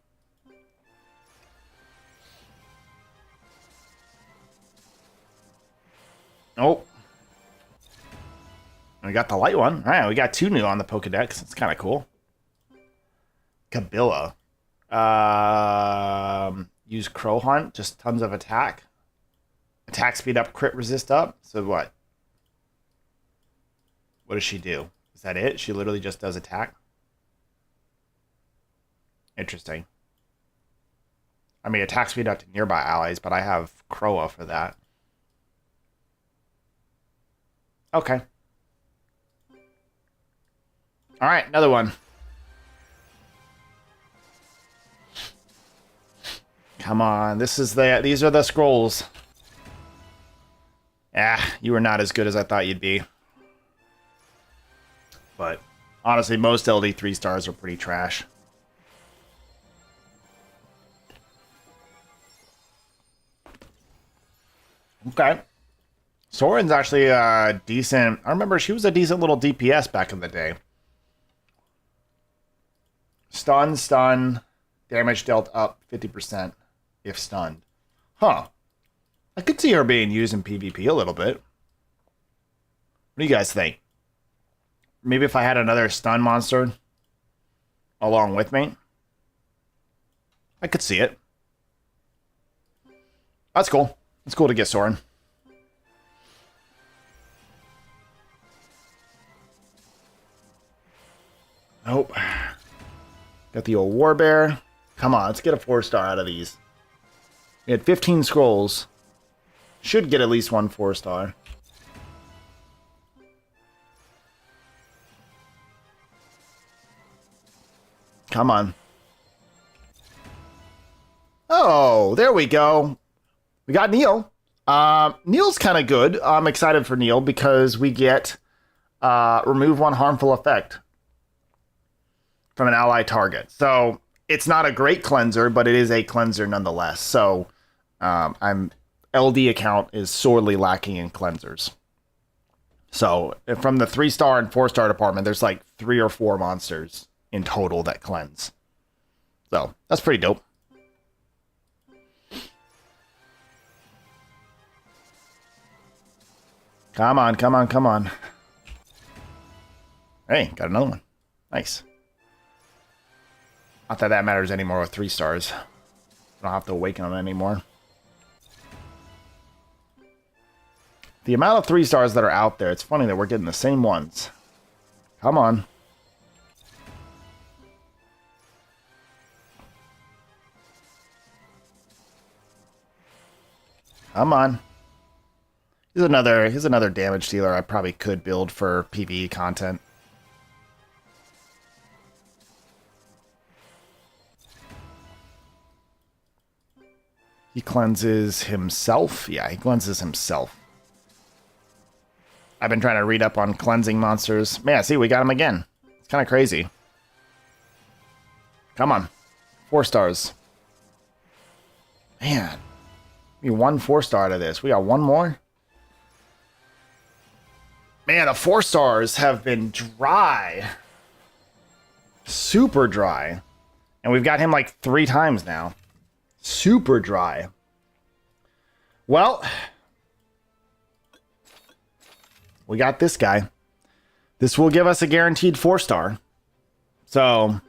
Oh. We got the light one. All right, we got 2 new on the Pokedex. It's kind of cool. Kabilla. Use Crow Hunt. Just tons of attack. Attack speed up, crit resist up. So what? What does she do? Is that it? She literally just does attack? Interesting. I mean, attack speed up to nearby allies, but I have Crowa for that. Okay. Alright, another one. Come on, these are the scrolls. Ah, you were not as good as I thought you'd be. But honestly, most LD 3 stars are pretty trash. Okay. Soren's actually decent. I remember she was a decent little DPS back in the day. Stun, damage dealt up 50% if stunned. Huh. I could see her being used in PvP a little bit. What do you guys think? Maybe if I had another stun monster along with me, I could see it. That's cool. It's cool to get Soren. Nope. Got the old Warbear. Come on, let's get a 4-star out of these. We had 15 scrolls. Should get at least 1 4-star. Come on. Oh, there we go. We got Neil. Neil's kind of good. I'm excited for Neil because we get remove 1 harmful effect from an ally target. So it's not a great cleanser, but it is a cleanser nonetheless. So LD account is sorely lacking in cleansers. So from the 3-star and 4-star department, there's like 3 or 4 monsters in total that cleanse. So that's pretty dope. Come on, come on, come on. Hey, got another one. Nice. Not that that matters anymore with 3 stars. I don't have to awaken them anymore. The amount of 3 stars that are out there, it's funny that we're getting the same ones. Come on. Come on. Here's another damage dealer I probably could build for PvE content. He cleanses himself? Yeah, he cleanses himself. I've been trying to read up on cleansing monsters. Man, see, we got him again. It's kind of crazy. Come on. 4 stars. Man. We 1 4-star out of this. We got 1 more? Man, the 4 stars have been dry. Super dry. And we've got him like 3 times now. Super dry. Well, we got this guy. This will give us a guaranteed 4-star. So,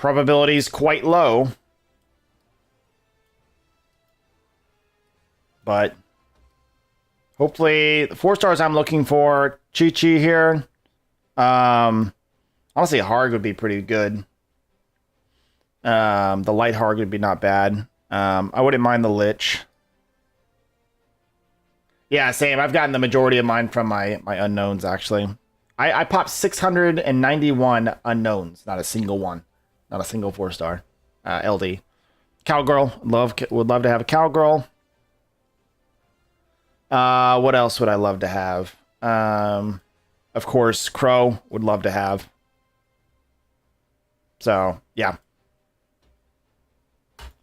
probability is quite low. But hopefully the 4 stars I'm looking for, Chi-Chi here. Honestly, Harg would be pretty good. The light Harg would be not bad. I wouldn't mind the Lich. Yeah, same. I've gotten the majority of mine from my unknowns, actually. I popped 691 unknowns. Not a single one. Not a single 4 star. LD. Cowgirl. Would love to have a Cowgirl. What else would I love to have? Of course, Crow would love to have. So, yeah.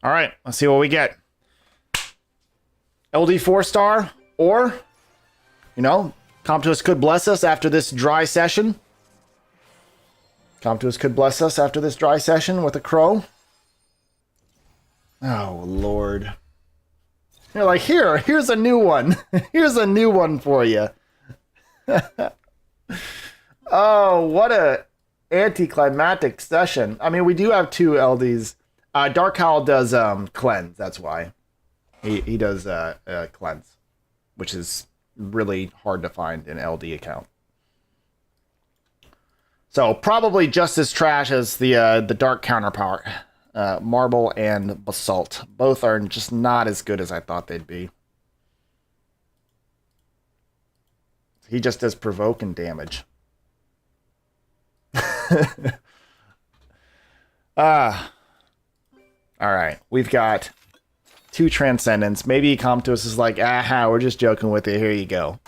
All right, let's see what we get. LD 4 star, or, you know, Comptos could bless us after this dry session. Comptos could bless us after this dry session with a Crow. Oh, Lord. You're like, here's a new one. Here's a new one for you. Oh, what a anticlimactic session. I mean, we do have 2 LDs. Dark Howl does cleanse, that's why. He does cleanse, which is really hard to find in LD account. So probably just as trash as the dark counterpart. Marble and Basalt. Both are just not as good as I thought they'd be. He just does provoke and damage. Alright, we've got 2 Transcendents. Maybe Comptos is like, aha, we're just joking with you. Here you go.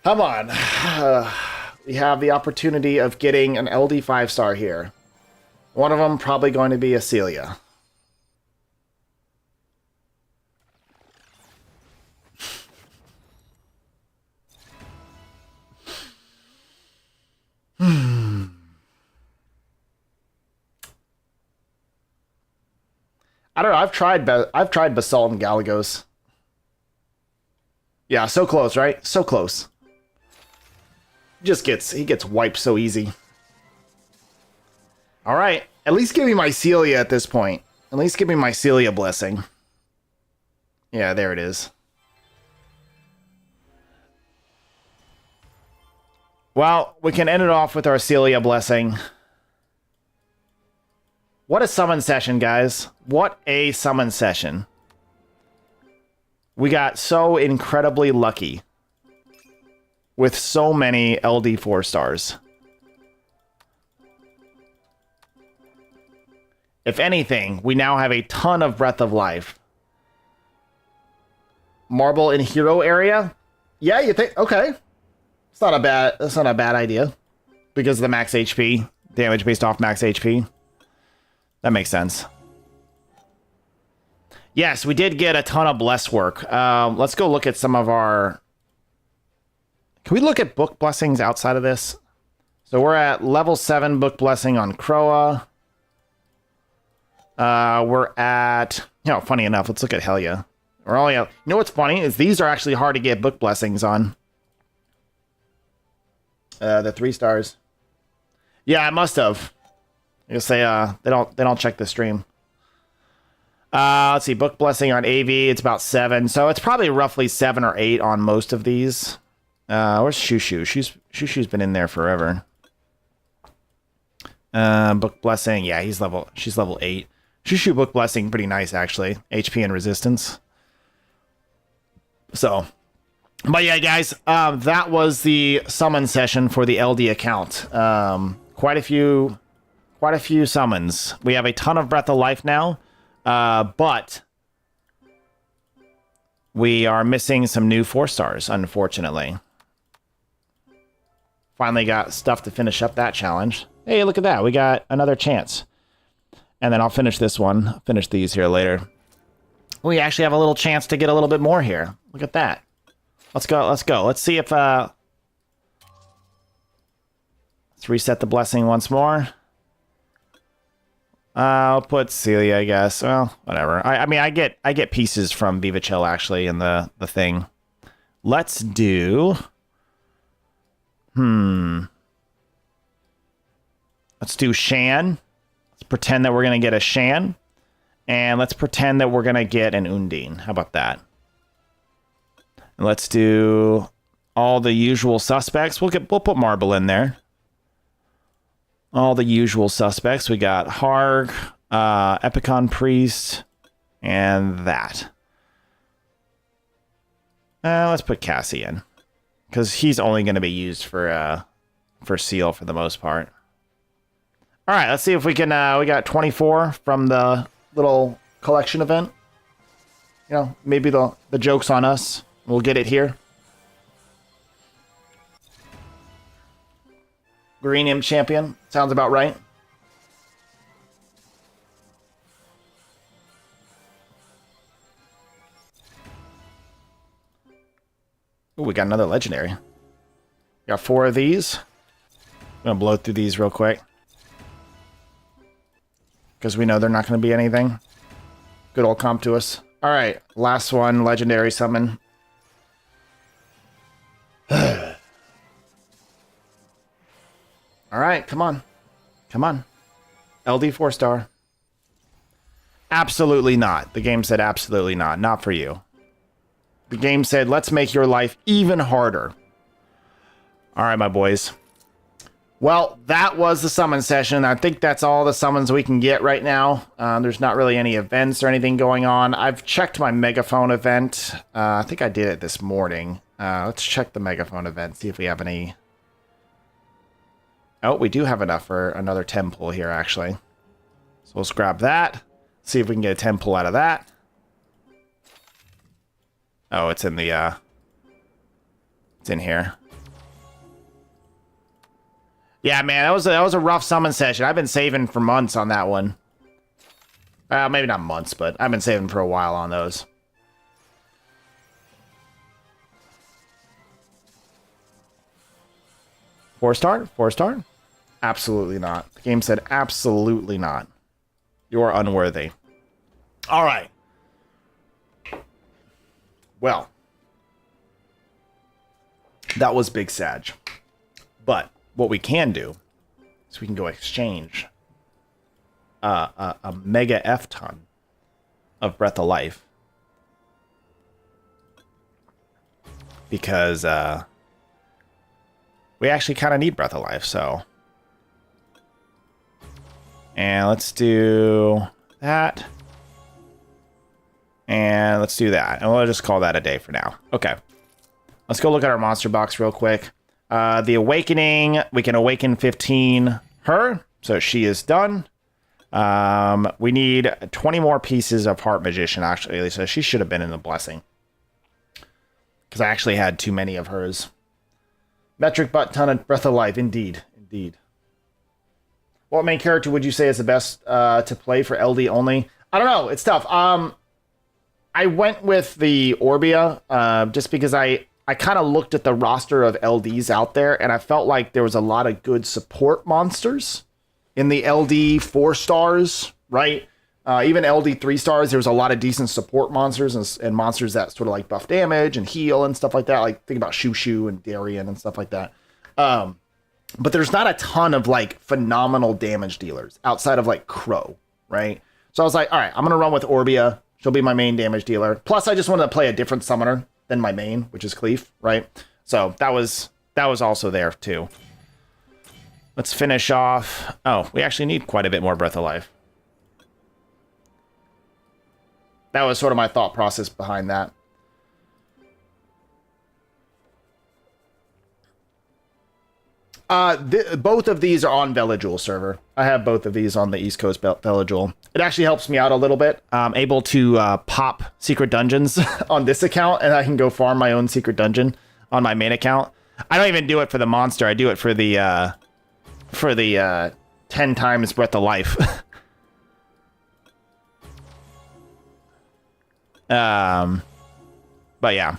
Come on. We have the opportunity of getting an LD 5 star here. One of them probably going to be a Celia. I don't know. I've tried Basalt and Galagos. Yeah, so close, right? So close. He gets wiped so easy. All right, at least give me my Celia at this point. At least give me my Celia blessing. Yeah, there it is. Well, we can end it off with our Celia blessing. What a summon session, guys. What a summon session. We got so incredibly lucky with so many LD 4 stars. If anything, we now have a ton of Breath of Life. Marble in hero area? Yeah, you think? Okay. That's not a bad idea. Because of the max HP. Damage based off max HP. That makes sense. Yes, we did get a ton of bless work. Let's go look at some of our... Can we look at book blessings outside of this? So we're at level 7 book blessing on Croa. We're at... You know, funny enough, let's look at Helia. We're only at... You know what's funny? Is these are actually hard to get book blessings on. The 3 stars. Yeah, I must have. You'll say they don't check the stream. Let's see, book blessing on AV, it's about 7. So it's probably roughly 7 or 8 on most of these. Where's Shushu? Shushu's been in there forever. Book blessing, yeah, she's level 8. Shushu book blessing, pretty nice actually. HP and resistance. So, but yeah, guys, that was the summon session for the LD account. Quite a few summons. We have a ton of Breath of Life now, but we are missing some new 4 stars, unfortunately. Finally got stuff to finish up that challenge. Hey, look at that. We got another chance. And then I'll finish this one. Finish these here later. We actually have a little chance to get a little bit more here. Look at that. Let's go. Let's go. Let's see if... Let's reset the blessing once more. I'll put Celia, I guess. Well, whatever. I mean, I get pieces from Viva Chill, actually, in the thing. Let's do... Let's do Shan. Let's pretend that we're going to get a Shan. And let's pretend that we're going to get an Undine. How about that? And let's do all the usual suspects. We'll put Marble in there. All the usual suspects. We got Harg, Epicon Priest, and that. Let's put Cassie in. Because he's only going to be used for Seal for the most part. All right, let's see if we can... we got 24 from the little collection event. You know, maybe the joke's on us. We'll get it here. Green Imp Champion. Sounds about right. Ooh, we got another legendary. Got 4 of these. I'm going to blow through these real quick. Because we know they're not going to be anything. Good old comp to us. All right, last one, legendary summon. All right, come on. Come on. LD 4-star. Absolutely not. The game said absolutely not. Not for you. The game said, let's make your life even harder. All right, my boys. Well, that was the summon session. I think that's all the summons we can get right now. There's not really any events or anything going on. I've checked my Megaphone event. I think I did it this morning. Let's check the Megaphone event, see if we have any... Oh, we do have enough for another 10 pull here, actually. So let's grab that. See if we can get a 10 pull out of that. Oh, it's in the, it's in here. Yeah, man, that was a rough summon session. I've been saving for months on that one. Maybe not months, but I've been saving for a while on those. Four-star? 4-star? Absolutely not. The game said absolutely not. You are unworthy. All right. Well, that was Big Sag. But what we can do is we can go exchange a mega F-ton of Breath of Life. Because we actually kind of need Breath of Life, so... And let's do that. And let's do that. And we'll just call that a day for now. Okay. Let's go look at our monster box real quick. The Awakening, we can awaken 15 her. So she is done. We need 20 more pieces of Heart Magician, actually. So she should have been in the Blessing. Because I actually had too many of hers. Metric Butt Ton of Breath of Life. Indeed. Indeed. What main character would you say is the best to play for LD only? I don't know. It's tough. I went with the Orbia just because I kind of looked at the roster of LDs out there, and I felt like there was a lot of good support monsters in the LD 4 stars, right? Even LD 3 stars, there was a lot of decent support monsters and monsters that sort of like buff damage and heal and stuff like that. Like think about Shushu and Darien and stuff like that. But there's not a ton of like phenomenal damage dealers outside of like Crow, right? So I was like, all right, I'm going to run with Orbia. She'll be my main damage dealer. Plus, I just wanted to play a different summoner than my main, which is Cleef, right? So that was also there too. Let's finish off. Oh, we actually need quite a bit more Breath of Life. That was sort of my thought process behind that. Both of these are on Velajool server. I have both of these on the East Coast Velajool. It actually helps me out a little bit. I'm able to pop secret dungeons on this account, and I can go farm my own secret dungeon on my main account. I don't even do it for the monster. I do it for the 10 times Breath of Life. But yeah.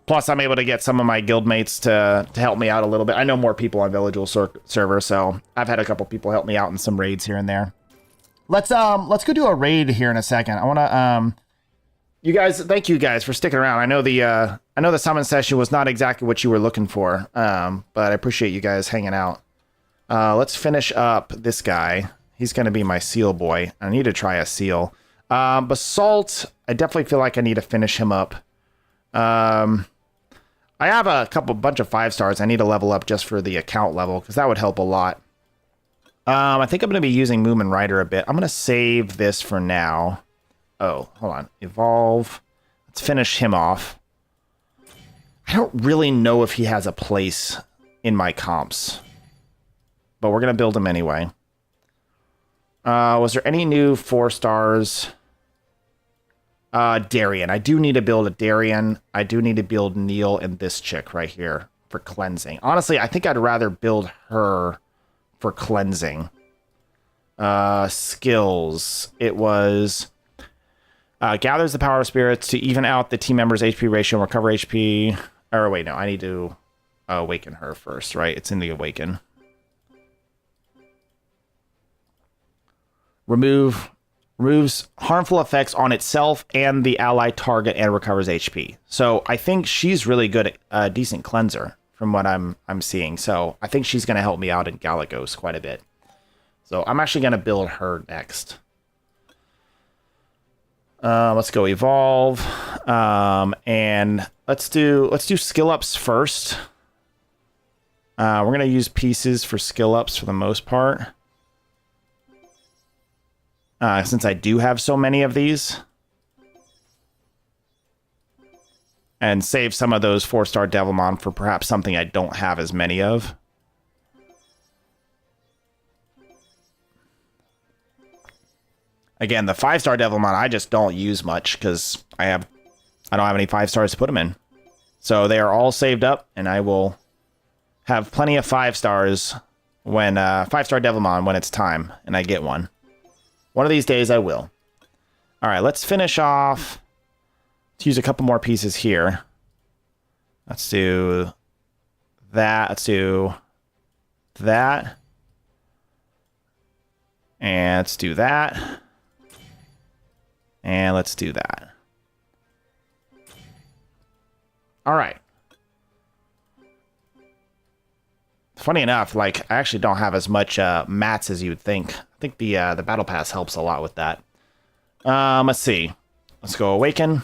Plus, I'm able to get some of my guildmates to help me out a little bit. I know more people on Velajool server, so I've had a couple people help me out in some raids here and there. Let's go do a raid here in a second. I want to you guys, thank you guys for sticking around. I know the summon session was not exactly what you were looking for, but I appreciate you guys hanging out. Let's finish up this guy. He's going to be my seal boy. I need to try a seal. Basalt, I definitely feel like I need to finish him up. I have a bunch of 5 stars. I need to level up just for the account level because that would help a lot. I think I'm going to be using Moomin Rider a bit. I'm going to save this for now. Oh, hold on. Evolve. Let's finish him off. I don't really know if he has a place in my comps, but we're going to build him anyway. Was there any new 4 stars? Darien. I do need to build a Darien. I do need to build Neil and this chick right here for cleansing. Honestly, I think I'd rather build her for cleansing. Skills. It was gathers the power of spirits to even out the team members' HP ratio and recover HP. Or wait, no, I need to awaken her first, right? It's in the awaken. Removes harmful effects on itself and the ally target and recovers HP. So I think she's really good at a decent cleanser from what I'm seeing. So I think she's going to help me out in Galagos quite a bit. So I'm actually going to build her next. Let's go evolve. And let's do skill ups first. We're going to use pieces for skill ups for the most part. Since I do have so many of these. And save some of those 4-star Devilmon for perhaps something I don't have as many of. Again, the 5-star Devilmon I just don't use much because I don't have any 5 stars to put them in. So they are all saved up, and I will have plenty of 5 stars when 5-star Devilmon when it's time and I get one. One of these days I will. All right, let's finish off. Let's use a couple more pieces here. Let's do that. Let's do that. And let's do that. And let's do that. All right. Funny enough, like, I actually don't have as much mats as you would think. I think the battle pass helps a lot with that. Let's see. Let's go awaken.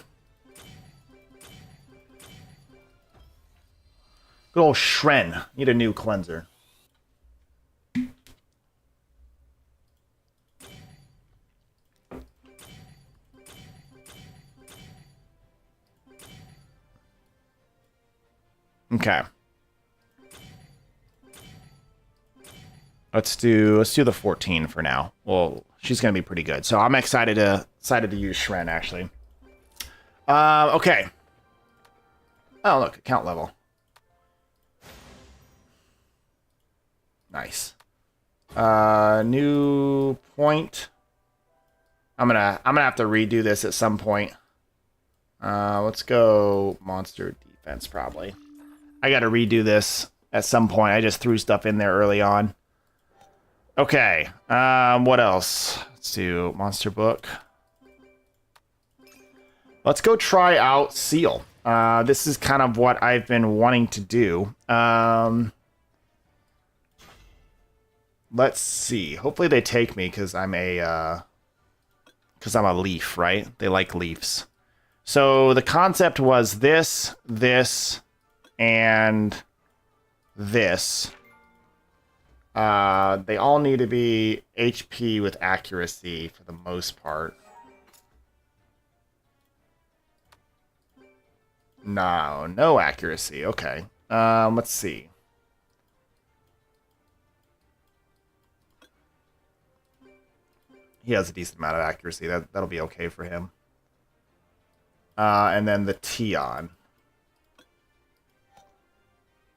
Good old Shren. Need a new cleanser. Okay. Let's do the 14 for now. Well, she's gonna be pretty good. So I'm excited to use Shren actually. Okay. Oh look, account level. Nice. New point. I'm gonna have to redo this at some point. Let's go monster defense probably. I gotta redo this at some point. I just threw stuff in there early on. Okay, what else? Let's do monster book. Let's go try out Seal. This is kind of what I've been wanting to do. Let's see. Hopefully they take me because I'm a leaf, right? They like leaves. So the concept was this, and this. They all need to be HP with accuracy for the most part. No accuracy. Okay. Let's see. He has a decent amount of accuracy. That'll be okay for him. And then the Tion.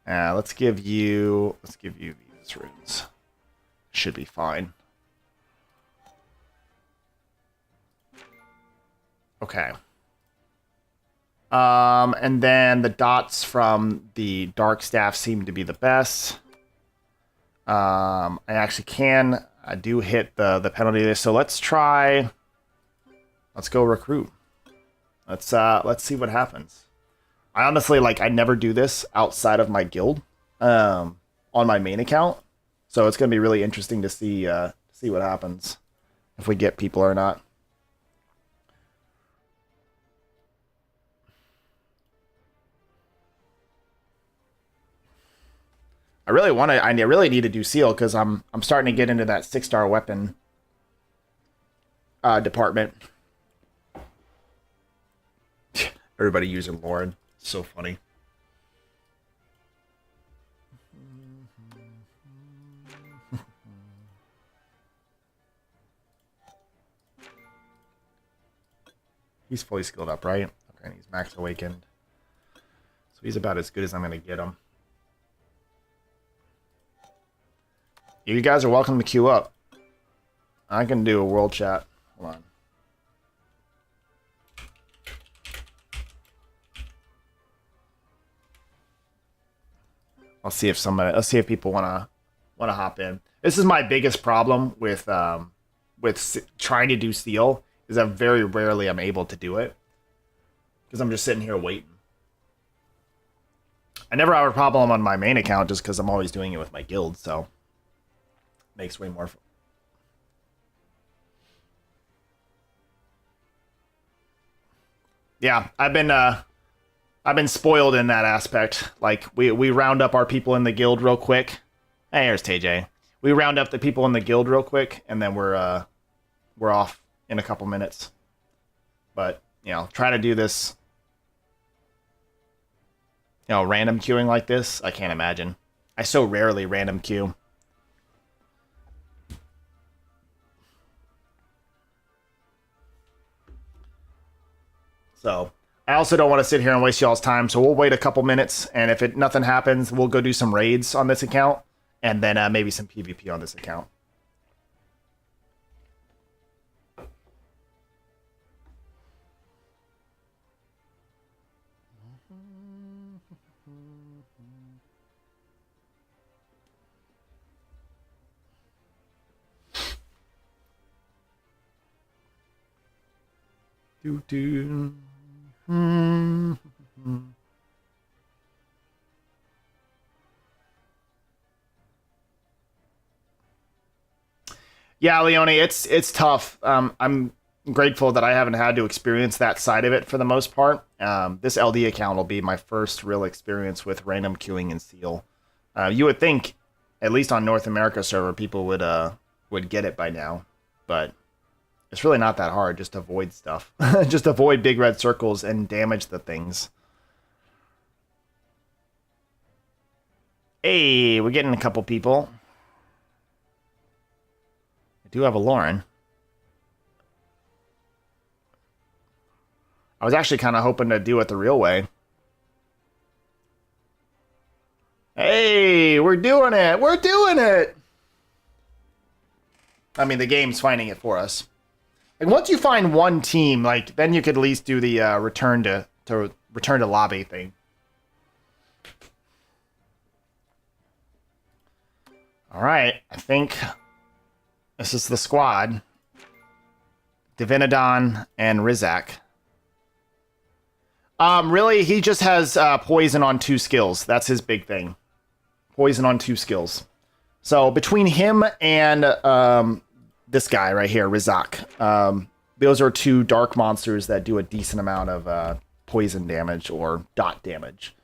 Let's give you these runes. Should be fine. Okay. And then the dots from the Dark Staff seem to be the best. I do hit the penalty there, so let's go recruit. Let's see what happens. I honestly, I never do this outside of my guild, on my main account. So it's going to be really interesting to see what happens if we get people or not. I really need to do seal because I'm starting to get into that 6-star weapon department. Everybody using Lauren. So funny. He's fully skilled up, right? Okay, and he's max awakened. So he's about as good as I'm going to get him. You guys are welcome to queue up. I can do a world chat. Hold on. Let's see if people wanna hop in. This is my biggest problem with trying to do seal is that very rarely I'm able to do it because I'm just sitting here waiting. I never have a problem on my main account just because I'm always doing it with my guild, so it makes way more. Yeah, I've been spoiled in that aspect. Like we round up our people in the guild real quick. Hey, here's TJ. We round up the people in the guild real quick, and then we're off in a couple minutes. But try to do this. Random queuing like this, I can't imagine. I so rarely random queue. So I also don't want to sit here and waste y'all's time, so we'll wait a couple minutes, and if nothing happens, we'll go do some raids on this account, and then maybe some PvP on this account. Yeah, Leone, it's tough. I'm grateful that I haven't had to experience that side of it for the most part. This LD account will be my first real experience with random queuing and seal. You would think, at least on North America server, people would get it by now, but it's really not that hard. Just avoid stuff. Just avoid big red circles and damage the things. Hey, we're getting a couple people. I do have a Lauren. I was actually kind of hoping to do it the real way. Hey, we're doing it. We're doing it. I mean, the game's finding it for us. Like once you find one team, like then you could at least do the return to lobby thing. All right, I think this is the squad. Divinodon and Rizak. Really, he just has poison on 2 skills. That's his big thing. Poison on 2 skills. So between him and this guy right here, Rizak, those are 2 dark monsters that do a decent amount of poison damage or dot damage.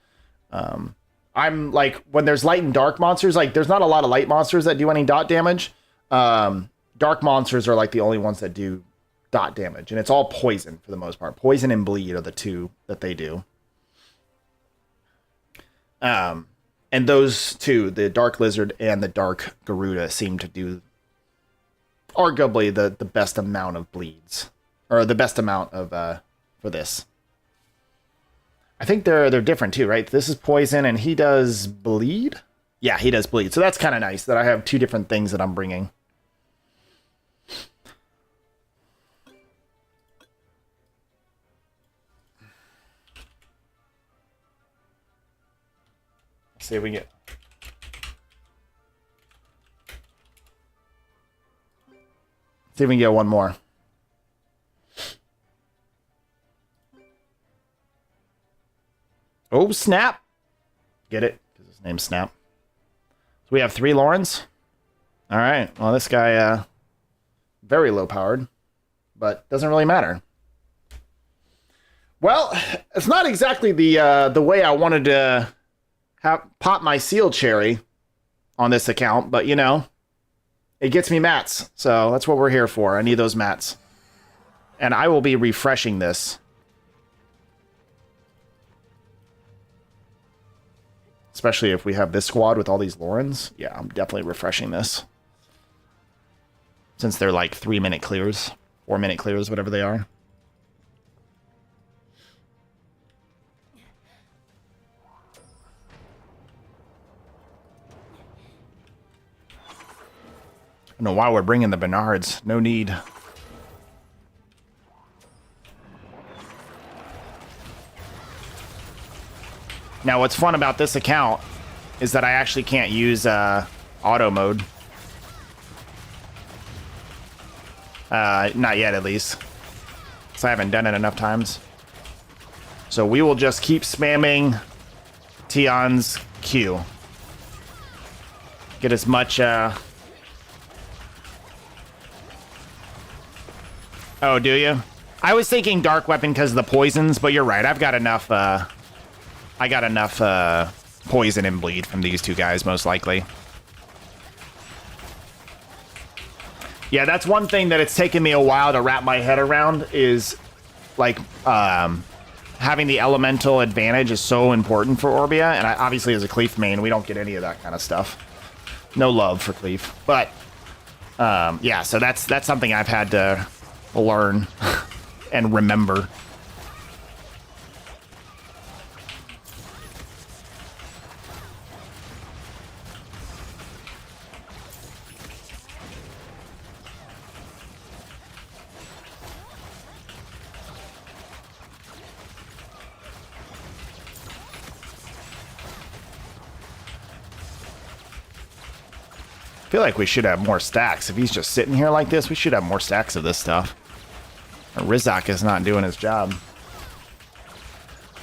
I'm like, when there's light and dark monsters, like there's not a lot of light monsters that do any dot damage. Dark monsters are like the only ones that do dot damage, and it's all poison for the most part. Poison and bleed are the 2 that they do. And those 2, the Dark Lizard and the Dark Garuda, seem to do arguably the best amount of bleeds, or the best amount of for this. I think they're different too, right? This is poison and he does bleed. Yeah, he does bleed. So that's kind of nice that I have 2 different things that I'm bringing. Let's see if we get. See if we can get one more. Oh, Snap. Get it? Because his name's Snap. So we have 3 Laurens. All right. Well, this guy, very low powered, but doesn't really matter. Well, it's not exactly the way I wanted to pop my seal cherry on this account, but you know, it gets me mats. So that's what we're here for. I need those mats. And I will be refreshing this. Especially if we have this squad with all these Laurens. Yeah, I'm definitely refreshing this. Since they're like 3-minute clears, 4-minute clears, whatever they are. I don't know why we're bringing the Bernards. No need. Now, what's fun about this account is that I actually can't use auto mode. Not yet, at least. So I haven't done it enough times. So we will just keep spamming Tion's Q. Get as much... Oh, do you? I was thinking Dark Weapon because of the poisons, but you're right. I've got enough... I got enough poison and bleed from these two guys, most likely. Yeah, that's one thing that it's taken me a while to wrap my head around is, like, having the elemental advantage is so important for Orbia. And obviously, as a Cleef main, we don't get any of that kind of stuff. No love for Cleef. But, yeah, so that's something I've had to learn and remember. I feel like we should have more stacks. If he's just sitting here like this, we should have more stacks of this stuff. Rizak is not doing his job.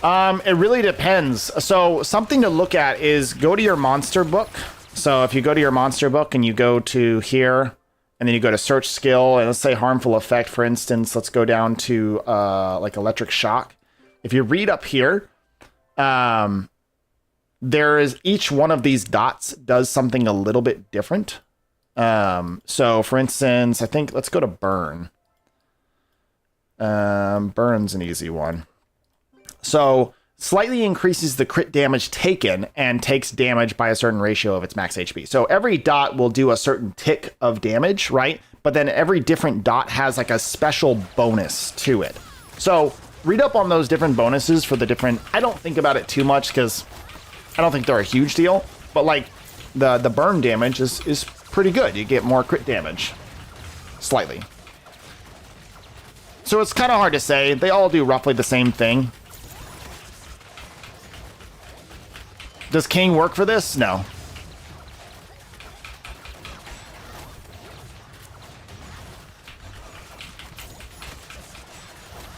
It really depends. So something to look at is go to your monster book. So if you go to your monster book and you go to here, and then you go to search skill, and let's say harmful effect, for instance, let's go down to like electric shock. If you read up here, there is each one of these dots does something a little bit different. So for instance, I think let's go to burn. Burn's an easy one. So slightly increases the crit damage taken and takes damage by a certain ratio of its max HP. So every dot will do a certain tick of damage, right? But then every different dot has like a special bonus to it. So read up on those different bonuses for the different, I don't think about it too much because I don't think they're a huge deal, but like the burn damage is pretty good. You get more crit damage, slightly. So it's kind of hard to say. They all do roughly the same thing. Does King work for this? No.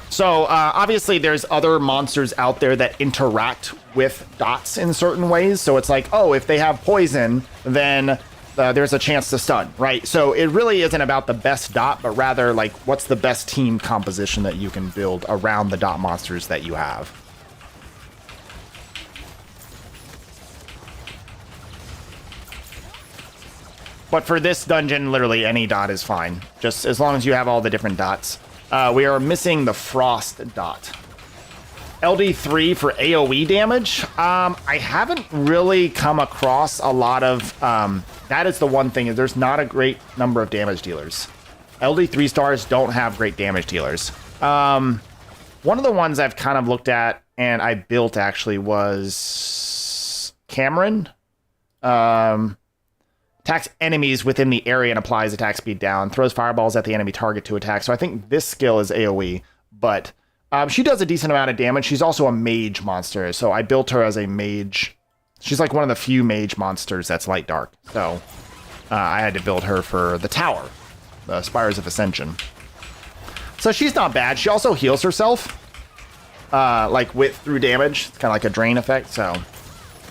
So obviously there's other monsters out there that interact with dots in certain ways. So it's like, oh, if they have poison, then there's a chance to stun, right? So it really isn't about the best dot, but rather like what's the best team composition that you can build around the dot monsters that you have. But for this dungeon, literally any dot is fine. Just as long as you have all the different dots. We are missing the frost dot. LD3 for AoE damage. I haven't really come across a lot of... that is the one thing, is there's not a great number of damage dealers. LD3 stars don't have great damage dealers. One of the ones I've kind of looked at and I built actually was Cameron. Attacks enemies within the area and applies attack speed down. Throws fireballs at the enemy target to attack. So I think this skill is AoE, but she does a decent amount of damage. She's also a mage monster, so I built her as a mage. She's like one of the few mage monsters that's light dark. So I had to build her for the tower, the Spires of Ascension. So she's not bad. She also heals herself, like through damage. It's kind of like a drain effect, so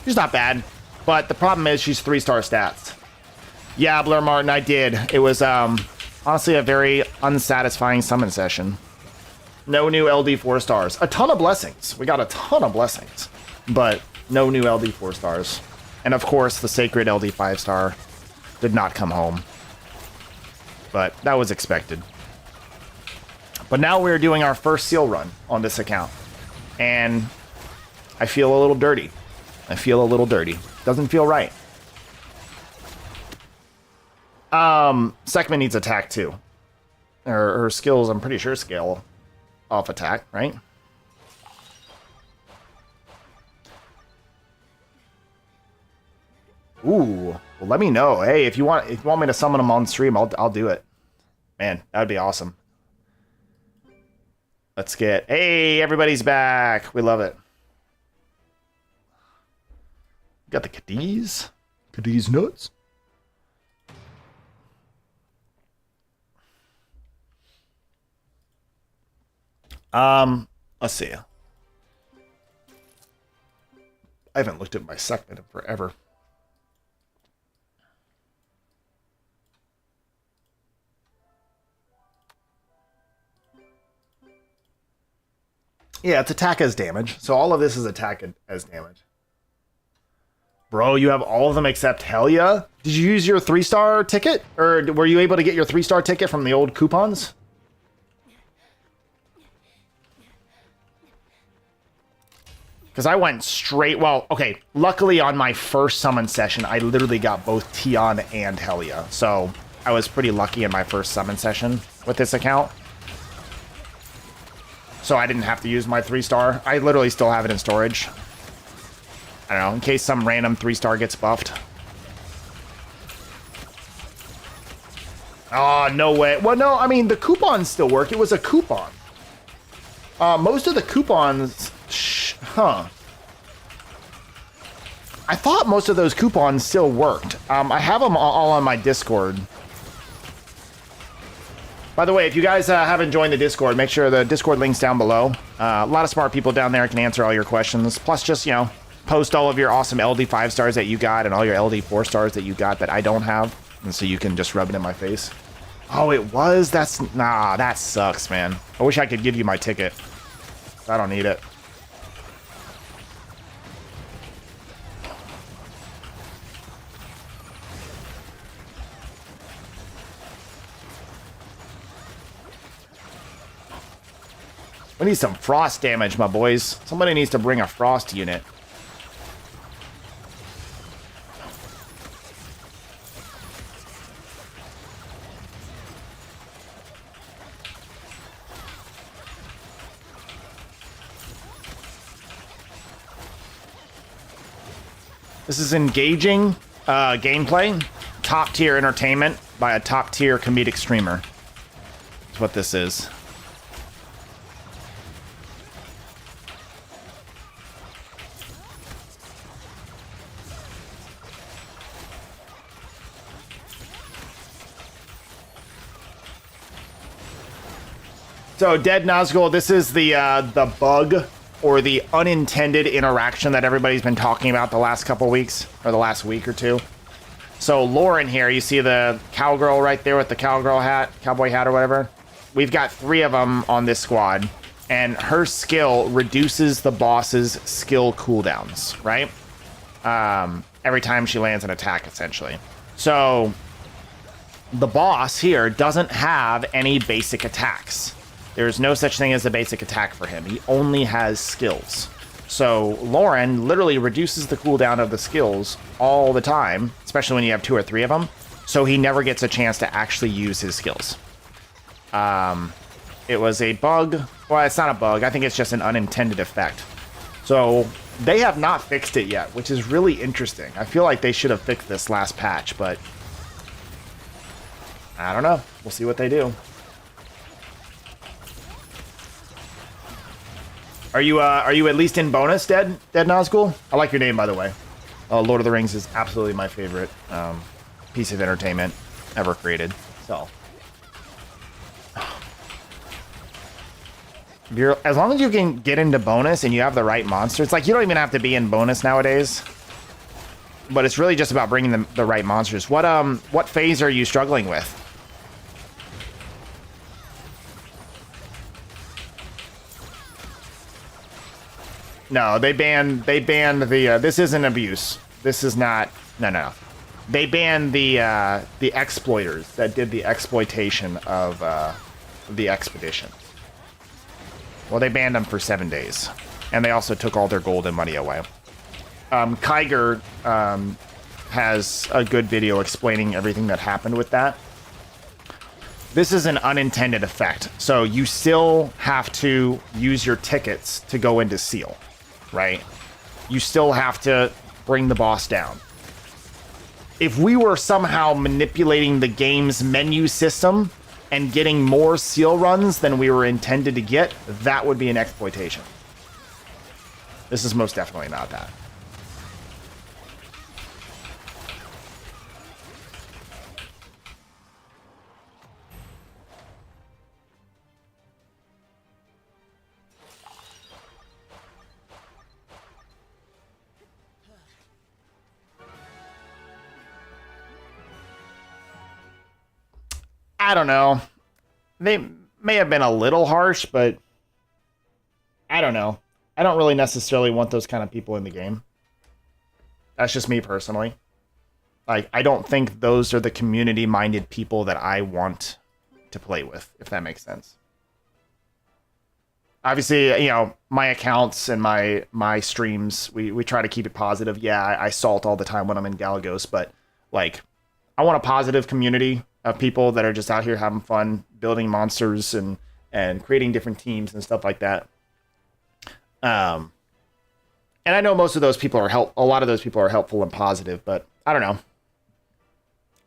she's not bad. But the problem is she's 3-star stats. Yeah, Blur Martin, I did. It was honestly a very unsatisfying summon session. No new LD 4 stars. A ton of blessings. We got a ton of blessings, but no new LD 4 stars. And of course, the sacred LD 5 star did not come home. But that was expected. But now we're doing our first seal run on this account. And I feel a little dirty. I feel a little dirty. Doesn't feel right. Sekhmet needs attack too. Her skills, I'm pretty sure, scale off attack, right? Ooh, well, let me know. Hey, if you want me to summon them on stream, I'll do it. Man, that'd be awesome. Let's get. Hey, everybody's back. We love it. Got the Cadiz. Cadiz nuts. Let's see. I haven't looked at my Sekhmet in forever. Yeah, it's attack as damage. So all of this is attack as damage. Bro, you have all of them except Helia? Did you use your 3-star ticket? Or were you able to get your 3-star ticket from the old coupons? Because I went straight... Well, okay. Luckily, on my first summon session, I literally got both Tion and Helia. So I was pretty lucky in my first summon session with this account. So I didn't have to use my 3-star. I literally still have it in storage. I don't know, in case some random 3-star gets buffed. Oh, no way. Well, no, I mean, the coupons still work. It was a coupon. Most of the coupons... Huh. I thought most of those coupons still worked. I have them all on my Discord. By the way, if you guys haven't joined the Discord, make sure the Discord link's down below. A lot of smart people down there can answer all your questions. Plus, just, you know, post all of your awesome LD 5 stars that you got and all your LD 4 stars that you got that I don't have. And so you can just rub it in my face. Oh, it was? Nah, that sucks, man. I wish I could give you my ticket. I don't need it. We need some frost damage, my boys. Somebody needs to bring a frost unit. This is engaging gameplay. Top tier entertainment by a top tier comedic streamer. That's what this is. So, Dead Nazgul, this is the bug or the unintended interaction that everybody's been talking about the last couple weeks, or the last week or two. So, Lauren here, you see the cowgirl right there with the cowgirl hat, cowboy hat or whatever? We've got 3 of them on this squad, and her skill reduces the boss's skill cooldowns, right? Every time she lands an attack, essentially. So, the boss here doesn't have any basic attacks. There's no such thing as a basic attack for him. He only has skills. So Lauren literally reduces the cooldown of the skills all the time, especially when you have 2 or 3 of them. So he never gets a chance to actually use his skills. It was a bug. Well, it's not a bug. I think it's just an unintended effect. So they have not fixed it yet, which is really interesting. I feel like they should have fixed this last patch, but I don't know. We'll see what they do. Are you at least in bonus, Dead Nazgul? I like your name, by the way. Lord of the Rings is absolutely my favorite piece of entertainment ever created. So, as long as you can get into bonus and you have the right monster, it's like you don't even have to be in bonus nowadays. but it's really just about bringing the right monsters. What phase are you struggling with? No, they banned the this isn't abuse. This is not no. They banned the exploiters that did the exploitation of the expedition. Well, they banned them for 7 days, and they also took all their gold and money away. Kiger has a good video explaining everything that happened with that. This is an unintended effect, so you still have to use your tickets to go into Seal, right? You still have to bring the boss down. If we were somehow manipulating the game's menu system and getting more Seal runs than we were intended to get, that would be an exploitation. This is most definitely not that. I don't know. They may have been a little harsh, but I don't know. I don't really necessarily want those kind of people in the game. That's just me personally. Like, I don't think those are the community-minded people that I want to play with, if that makes sense. Obviously, you know, my accounts and my streams, we try to keep it positive. Yeah, I salt all the time when I'm in Galagos, but, like, I want a positive community of people that are just out here having fun, building monsters and creating different teams and stuff like that. And I know most of those people are a lot of those people are helpful and positive, but I don't know.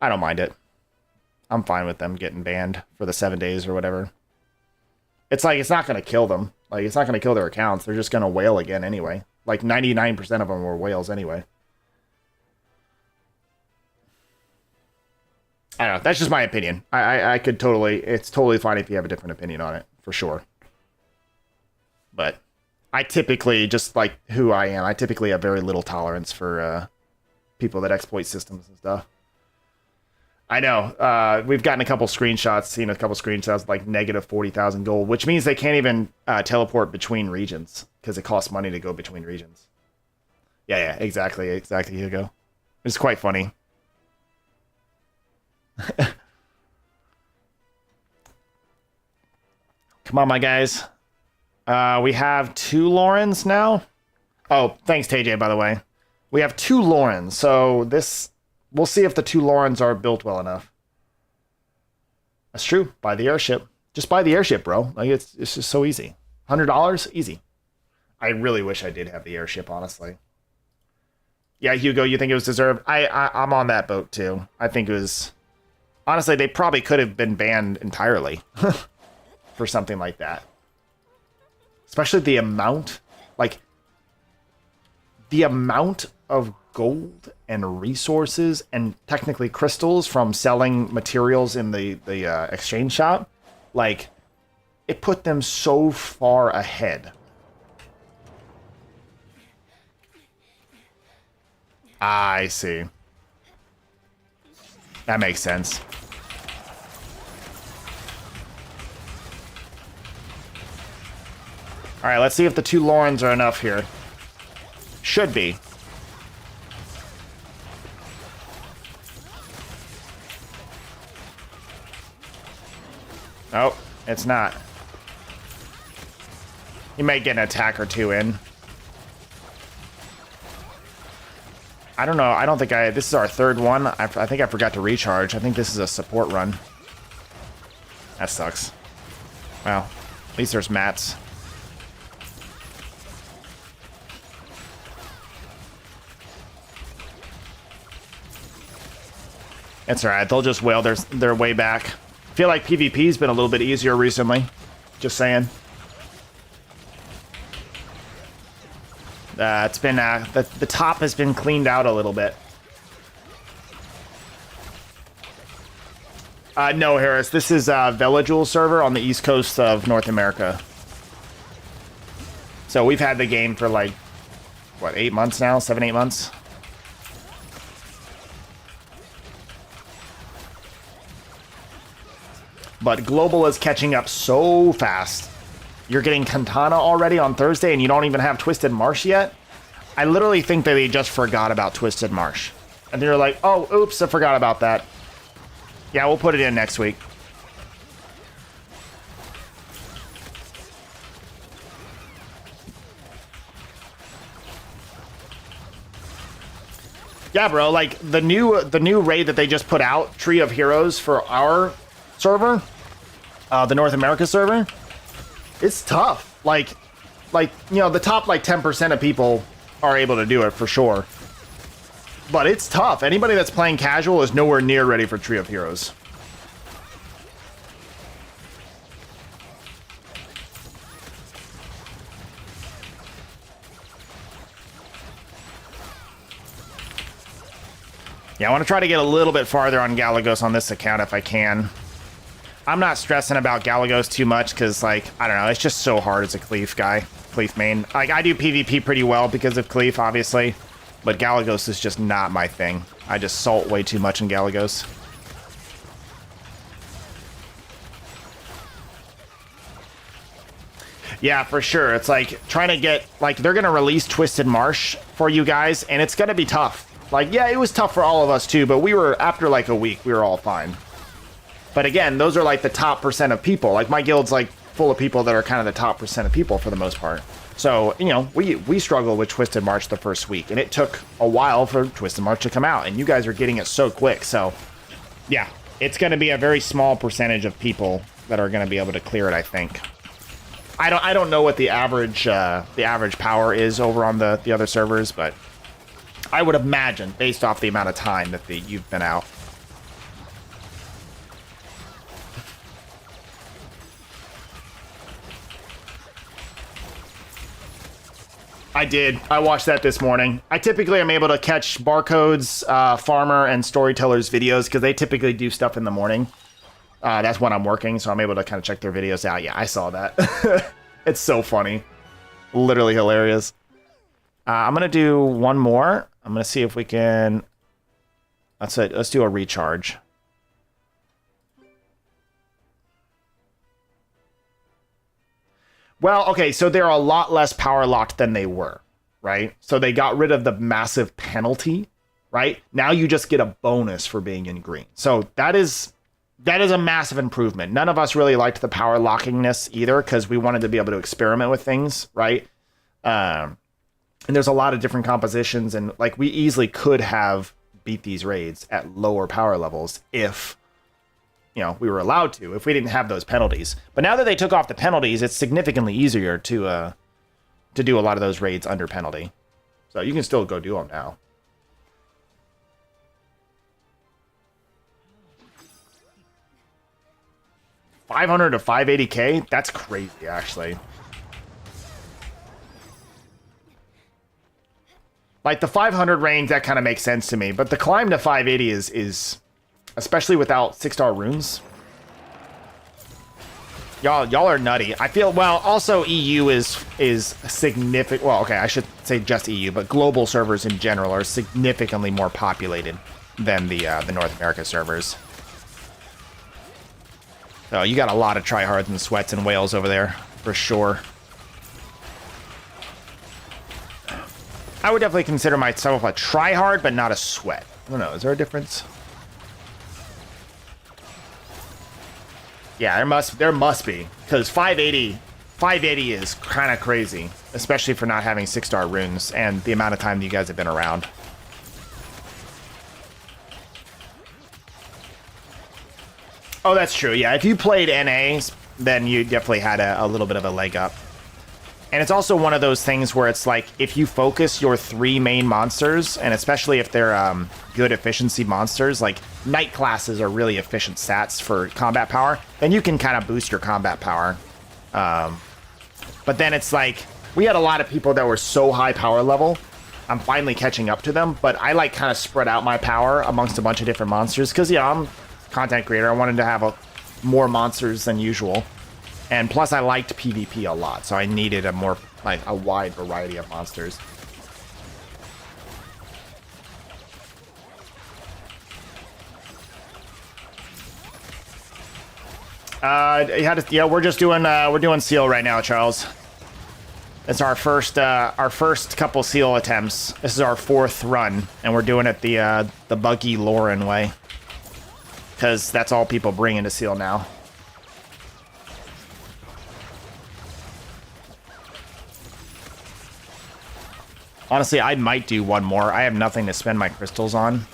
I don't mind it. I'm fine with them getting banned for the 7 days or whatever. It's like, it's not going to kill them. Like, it's not going to kill their accounts. They're just going to whale again anyway. Like, 99% of them were whales anyway. I don't know. That's just my opinion. I could totally... It's totally fine if you have a different opinion on it, for sure. But I typically, just like who I am, I typically have very little tolerance for people that exploit systems and stuff. I know. We've gotten a couple screenshots, seen a couple screenshots like negative 40,000 gold, which means they can't even teleport between regions because it costs money to go between regions. Yeah, exactly, Hugo. It's quite funny. Come on, my guys. We have 2 Laurens now. Oh, thanks, TJ, by the way. We have 2 Laurens, so this... We'll see if the 2 Laurens are built well enough. That's true. Buy the airship. Just buy the airship, bro. Like, it's just so easy. $100? Easy. I really wish I did have the airship, honestly. Yeah, Hugo, you think it was deserved? I'm on that boat, too. I think it was... Honestly, they probably could have been banned entirely for something like that. Especially the amount, like, the amount of gold and resources and technically crystals from selling materials in the exchange shop. Like, it put them so far ahead. I see. That makes sense. All right, let's see if the 2 Laurens are enough here. Should be. Oh, it's not. You may get an attack or 2 in. I don't know. I don't think this is our 3rd one. I think I forgot to recharge. I think this is a support run. That sucks. Well, at least there's mats. It's alright. They'll just wail their way back. I feel like PvP's been a little bit easier recently. Just saying. It's been the top has been cleaned out a little bit. No, Harris. This is Velajoul server on the east coast of North America. So we've had the game for like what, 8 months now, 7, 8 months. but global is catching up so fast. You're getting Katana already on Thursday, and you don't even have Twisted Marsh yet? I literally think that they just forgot about Twisted Marsh. And they're like, oh, oops, I forgot about that. Yeah, we'll put it in next week. Yeah, bro, like the new raid that they just put out, Tree of Heroes for our server, the North America server, it's tough. Like you know, the top like 10% of people are able to do it for sure. But it's tough. Anybody that's playing casual is nowhere near ready for Tree of Heroes. Yeah, I want to try to get a little bit farther on Galagos on this account if I can. I'm not stressing about Galagos too much because, like, I don't know, it's just so hard as a Cleef guy, Cleef main. Like, I do PvP pretty well because of Cleef, obviously, but Galagos is just not my thing. I just salt way too much in Galagos. Yeah, for sure. It's like trying to get, like, they're going to release Twisted Marsh for you guys, and it's going to be tough. Like, yeah, it was tough for all of us too, but we were, after like a week, we were all fine. But again, those are like the top % of people. Like, my guild's like full of people that are kind of the top % of people for the most part. So, you know, we struggled with Twisted March the first week, and it took a while for Twisted March to come out, and you guys are getting it so quick. So, yeah, it's going to be a very small percentage of people that are going to be able to clear it, I think. I don't know what the average power is over on the other servers, but I would imagine, based off the amount of time that you've been out. I did. I watched that this morning. I typically am able to catch Barcode's, Farmer, and Storyteller's videos because they typically do stuff in the morning. That's when I'm working, so I'm able to kind of check their videos out. Yeah, I saw that. It's so funny. Literally hilarious. I'm going to do one more. I'm going to see if we can... That's it. Let's do a recharge. Well, okay, so they're a lot less power locked than they were, right? So they got rid of the massive penalty, right? Now you just get a bonus for being in green. So that is a massive improvement. None of us really liked the power lockingness either because we wanted to be able to experiment with things, right? And there's a lot of different compositions, and like we easily could have beat these raids at lower power levels if, you know, we were allowed to, if we didn't have those penalties. But now that they took off the penalties, it's significantly easier to do a lot of those raids under penalty. So you can still go do them now. $500 to $580K? That's crazy, actually. Like, the 500 range, that kind of makes sense to me. But the climb to 580 is especially without 6-star runes. Y'all are nutty. I feel, well, also EU is significant. Well, okay, I should say just EU, but global servers in general are significantly more populated than the North America servers. So you got a lot of tryhards and sweats and whales over there, for sure. I would definitely consider myself a tryhard, but not a sweat. I don't know. Is there a difference? Yeah, there must be, because 580 is kind of crazy, especially for not having 6-star runes and the amount of time you guys have been around. Oh, that's true. Yeah, if you played NA, then you definitely had a little bit of a leg up. And it's also one of those things where it's like, if you focus your 3 main monsters, and especially if they're good efficiency monsters, like Knight classes are really efficient stats for combat power, then you can kind of boost your combat power. But then it's like, we had a lot of people that were so high power level, I'm finally catching up to them, but I like kind of spread out my power amongst a bunch of different monsters, because yeah, I'm a content creator, I wanted to have more monsters than usual. And plus, I liked PvP a lot, so I needed a wide variety of monsters. Yeah, we're just doing seal right now, Charles. It's our first couple seal attempts. This is our 4th run, and we're doing it the buggy Lauren way, because that's all people bring into seal now. Honestly, I might do one more. I have nothing to spend my crystals on.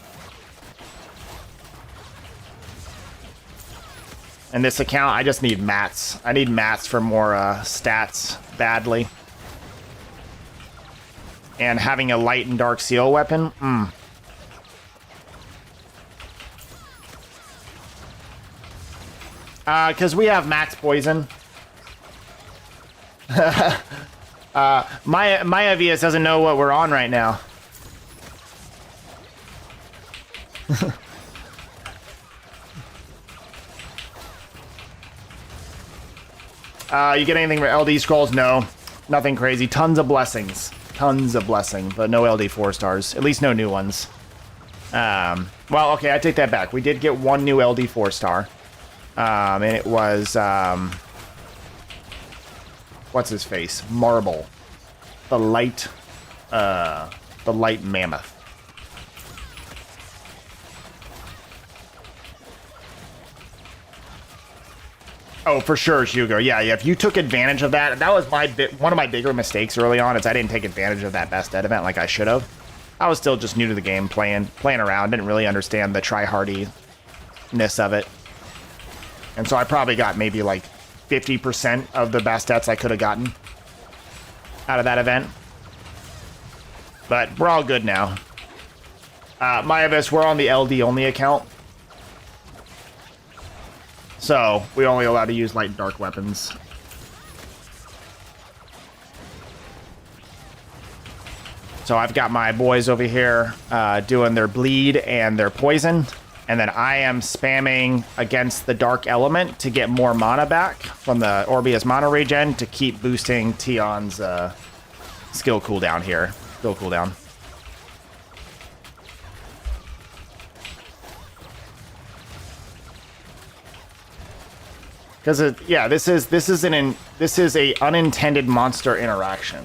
And this account, I just need mats. I need mats for more stats badly. And having a light and dark seal weapon, because we have max poison. Maya Vias doesn't know what we're on right now. You get anything for LD scrolls? No, nothing crazy. Tons of blessings. Tons of blessing, but no LD 4 stars. At least no new ones. Well, okay, I take that back. We did get one new LD 4 star. And it was, what's his face? Marble. The light mammoth. Oh, for sure, Hugo. Yeah. If you took advantage of that, that was one of my bigger mistakes early on, is I didn't take advantage of that best ed event like I should have. I was still just new to the game, playing around, didn't really understand the try-hardiness of it. And so I probably got maybe like 50% of the best stats I could have gotten out of that event. But we're all good now. Mayavis, we're on the LD only account. So, we're only allowed to use light and dark weapons. So I've got my boys over here doing their bleed and their poison. And then I am spamming against the dark element to get more mana back from the Orbeus mana regen to keep boosting Tion's skill cooldown here. Skill cooldown. Because yeah, this is a unintended monster interaction.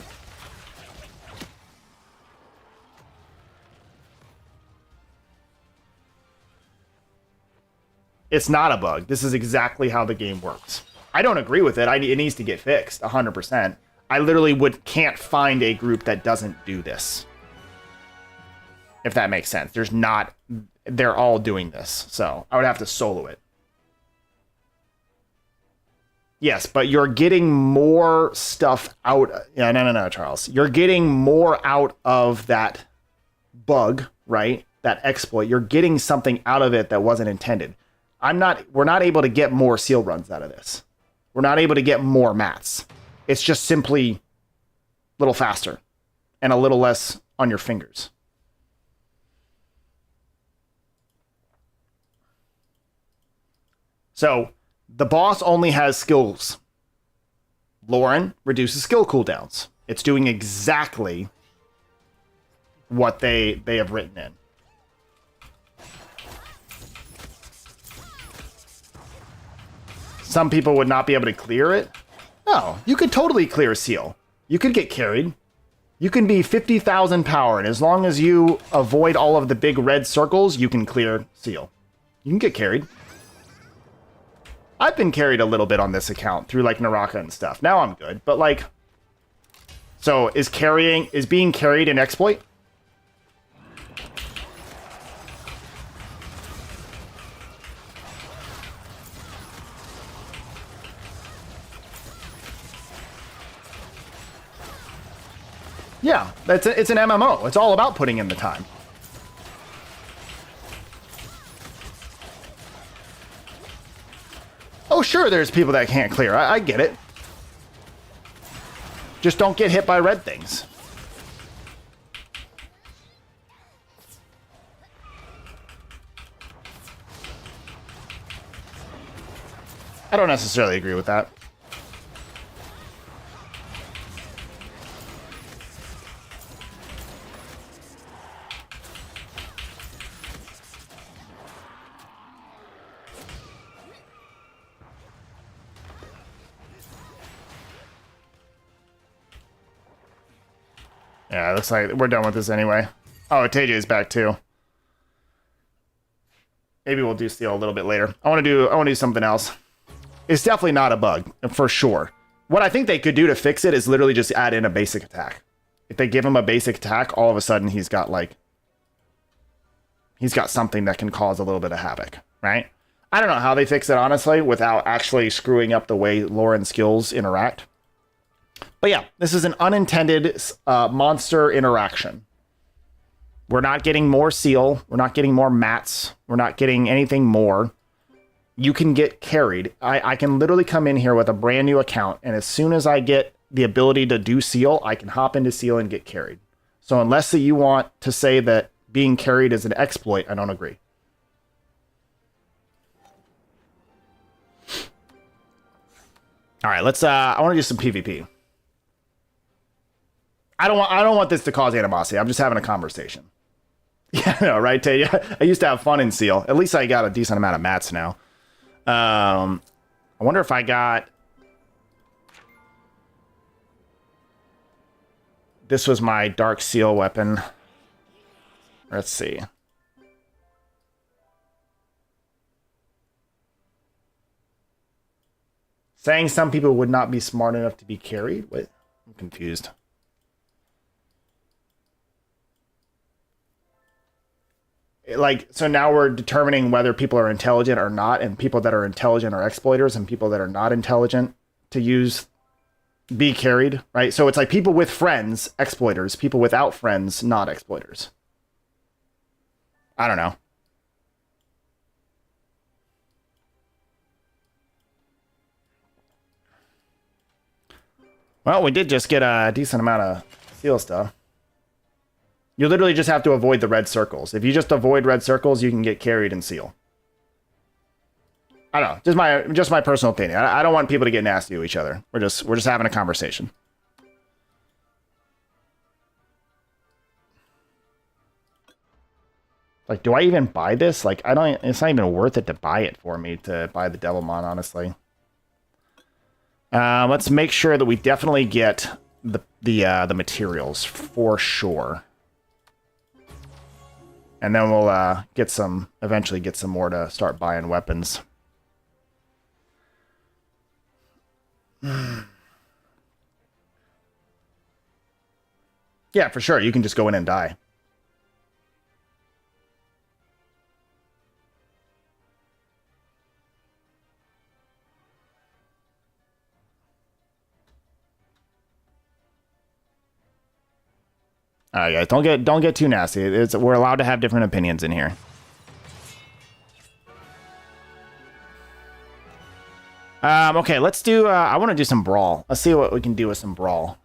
It's not a bug. This is exactly how the game works. I don't agree with it. It needs to get fixed 100%. I literally can't find a group that doesn't do this. If that makes sense. They're all doing this. So I would have to solo it. Yes, but you're getting more stuff out. Yeah, no, Charles. You're getting more out of that bug, right? That exploit. You're getting something out of it that wasn't intended. We're not able to get more seal runs out of this. We're not able to get more mats. It's just simply a little faster and a little less on your fingers. So the boss only has skills. Lauren reduces skill cooldowns. It's doing exactly what they have written in. Some people would not be able to clear it. No, you could totally clear seal. You could get carried. You can be 50,000 power, and as long as you avoid all of the big red circles, you can clear seal. You can get carried. I've been carried a little bit on this account through like Naraka and stuff. Now I'm good, but like, so is being carried an exploit? Yeah, it's an MMO. It's all about putting in the time. Oh, sure, there's people that can't clear. I get it. Just don't get hit by red things. I don't necessarily agree with that. Yeah, it looks like we're done with this anyway. Oh, TJ's back too. Maybe we'll do steel a little bit later. I want to do something else. It's definitely not a bug, for sure. What I think they could do to fix it is literally just add in a basic attack. If they give him a basic attack, all of a sudden he's got something that can cause a little bit of havoc, right? I don't know how they fix it, honestly, without actually screwing up the way lore and skills interact. But yeah, this is an unintended monster interaction. We're not getting more seal. We're not getting more mats. We're not getting anything more. You can get carried. I can literally come in here with a brand new account, and as soon as I get the ability to do seal, I can hop into seal and get carried. So unless you want to say that being carried is an exploit, I don't agree. All right, let's I want to do some PvP. I don't want this to cause animosity. I'm just having a conversation. Yeah, I know, right, Tay? I used to have fun in seal. At least I got a decent amount of mats now. I wonder if I got... This was my dark seal weapon. Let's see. Saying some people would not be smart enough to be carried? Wait, I'm confused. Like, so now we're determining whether people are intelligent or not, and people that are intelligent are exploiters, and people that are not intelligent to be carried, right? So it's like people with friends, exploiters, people without friends, not exploiters. I don't know. Well, we did just get a decent amount of seal stuff. You literally just have to avoid the red circles. If you just avoid red circles, you can get carried and seal. I don't know. Just my personal opinion. I don't want people to get nasty to each other. We're just having a conversation. Like, do I even buy this? Like, it's not even worth it to buy it for me to buy the Devilmon, honestly. Let's make sure that we definitely get the materials for sure. And then we'll eventually get some more to start buying weapons. Yeah, for sure. You can just go in and die. All right, guys, don't get too nasty. We're allowed to have different opinions in here. Okay, let's do. I want to do some brawl. Let's see what we can do with some brawl.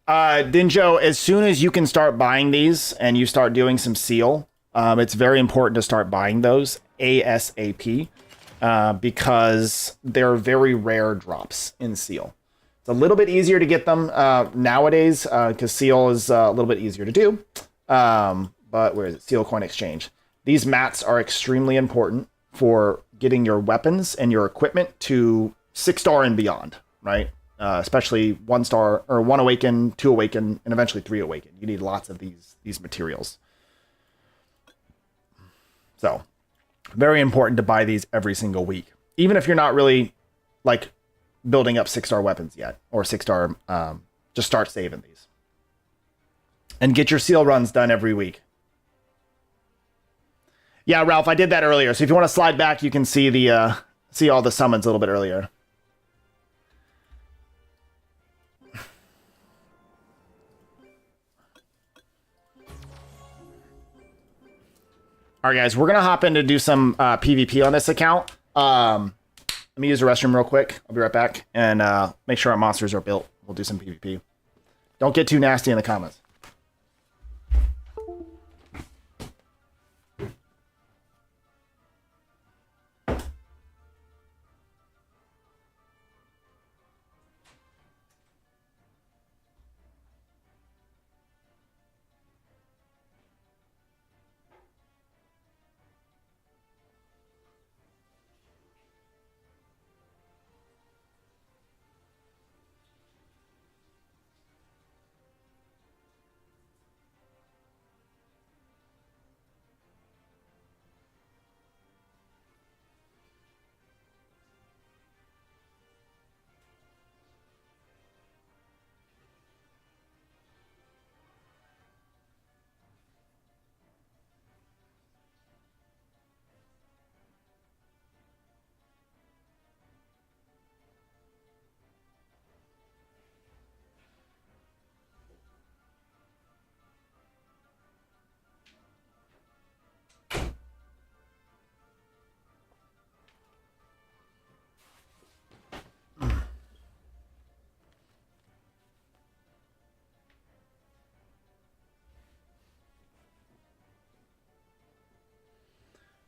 Dinjo, as soon as you can start buying these and you start doing some seal, it's very important to start buying those ASAP. Because they're very rare drops in seal. It's a little bit easier to get them nowadays because seal is a little bit easier to do. But where is it? Seal Coin Exchange. These mats are extremely important for getting your weapons and your equipment to 6-star and beyond, right? Especially 1-star or 1 awaken, 2 awaken, and eventually 3 awaken. You need lots of these materials. So very important to buy these every single week, even if you're not really like building up 6-star weapons yet or 6-star. Just start saving these and get your seal runs done every week. Yeah, Ralph, I did that earlier. So if you want to slide back, you can see see all the summons a little bit earlier. All right, guys, we're going to hop in to do some PvP on this account. Let me use the restroom real quick. I'll be right back and make sure our monsters are built. We'll do some PvP. Don't get too nasty in the comments.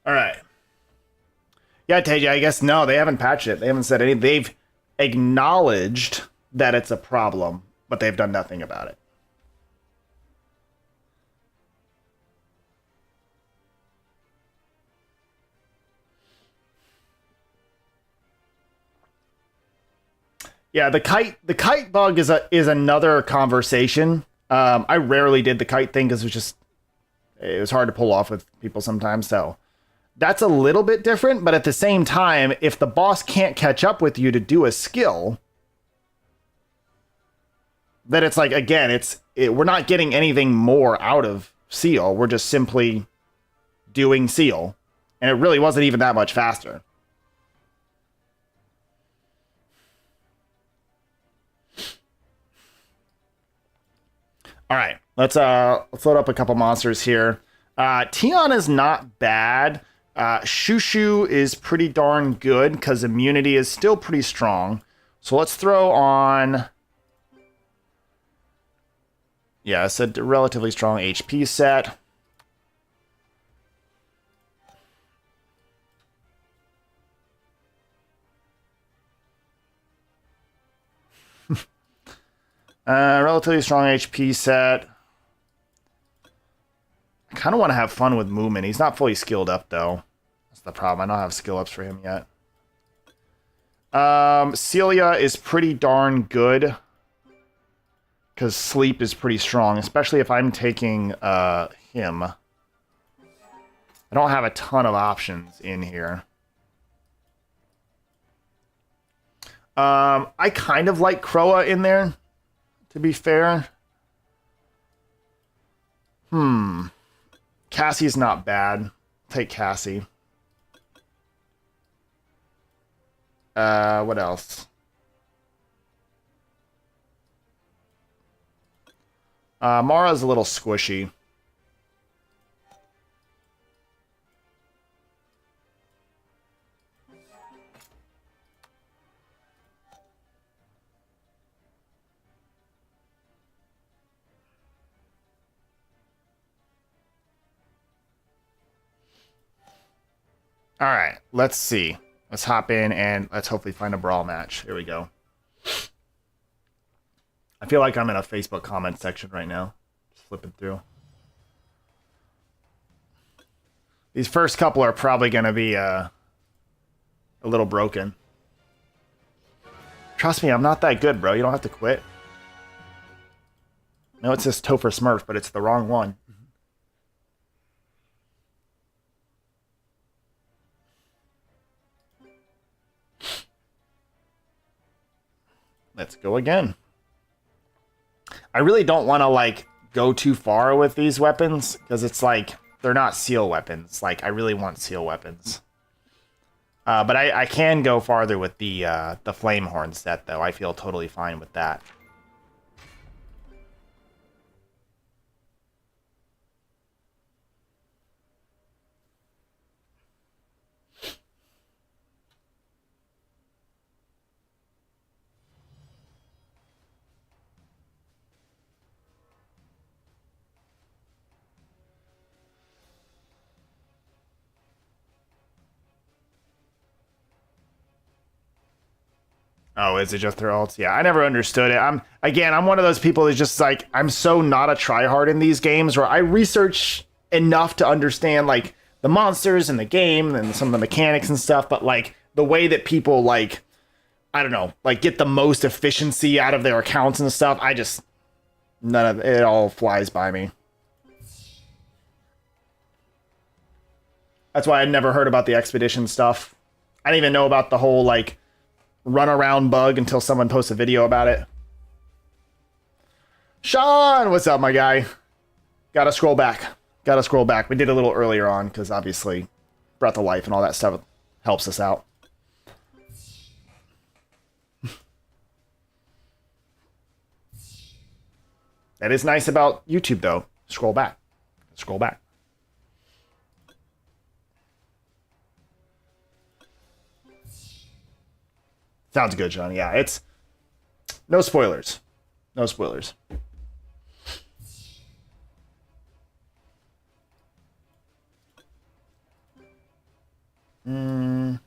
All right. Yeah, Tej, I guess no, they haven't patched it. They haven't said anything. They've acknowledged that it's a problem, but they've done nothing about it. Yeah, the kite bug is another conversation. I rarely did the kite thing because it was hard to pull off with people sometimes. So that's a little bit different, but at the same time, if the boss can't catch up with you to do a skill, then it's like, again, we're not getting anything more out of Seal. We're just simply doing Seal, and it really wasn't even that much faster. All right, let's load up a couple monsters here. Tion is not bad. Shushu is pretty darn good because immunity is still pretty strong. So let's throw on... Yeah, it's a relatively strong HP set. Relatively strong HP set. I kind of want to have fun with movement. He's not fully skilled up, though. That's the problem. I don't have skill ups for him yet. Celia is pretty darn good. Because sleep is pretty strong, especially if I'm taking him. I don't have a ton of options in here. I kind of like Kroa in there, to be fair. Cassie's not bad. Take Cassie. What else? Mara's a little squishy. All right, let's see. Let's hop in and let's hopefully find a brawl match. Here we go. I feel like I'm in a Facebook comment section right now. Just flipping through. These first couple are probably going to be a little broken. Trust me, I'm not that good, bro. You don't have to quit. No, it says TopherSmurf, but it's the wrong one. Let's go again. I really don't want to, like, go too far with these weapons, because it's like, they're not seal weapons. Like, I really want seal weapons. But I can go farther with the flame horn set, though. I feel totally fine with that. Oh, is it just their ults? Yeah, I never understood it. I'm one of those people that's just like, I'm so not a tryhard in these games where I research enough to understand like the monsters and the game and some of the mechanics and stuff, but like the way that people like, I don't know, like get the most efficiency out of their accounts and stuff, none of it all flies by me. That's why I never heard about the expedition stuff. I didn't even know about the whole like run around bug until someone posts a video about it. Sean, what's up, my guy? Gotta scroll back. We did a little earlier on because obviously Breath of Life and all that stuff helps us out. That is nice about YouTube, though. Scroll back. Sounds good, John. Yeah, it's... No spoilers. Mm.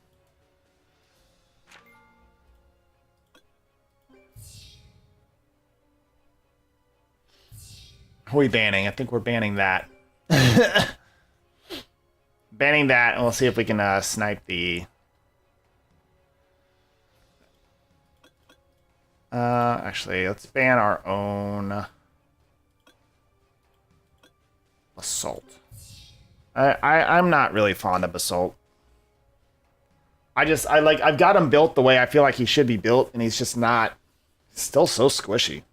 Who are we banning? I think we're banning that. Banning that, and we'll see if we can snipe the... actually, let's ban our own... Assault. I'm not really fond of Assault. I've got him built the way I feel like he should be built, and he's just not... Still so squishy.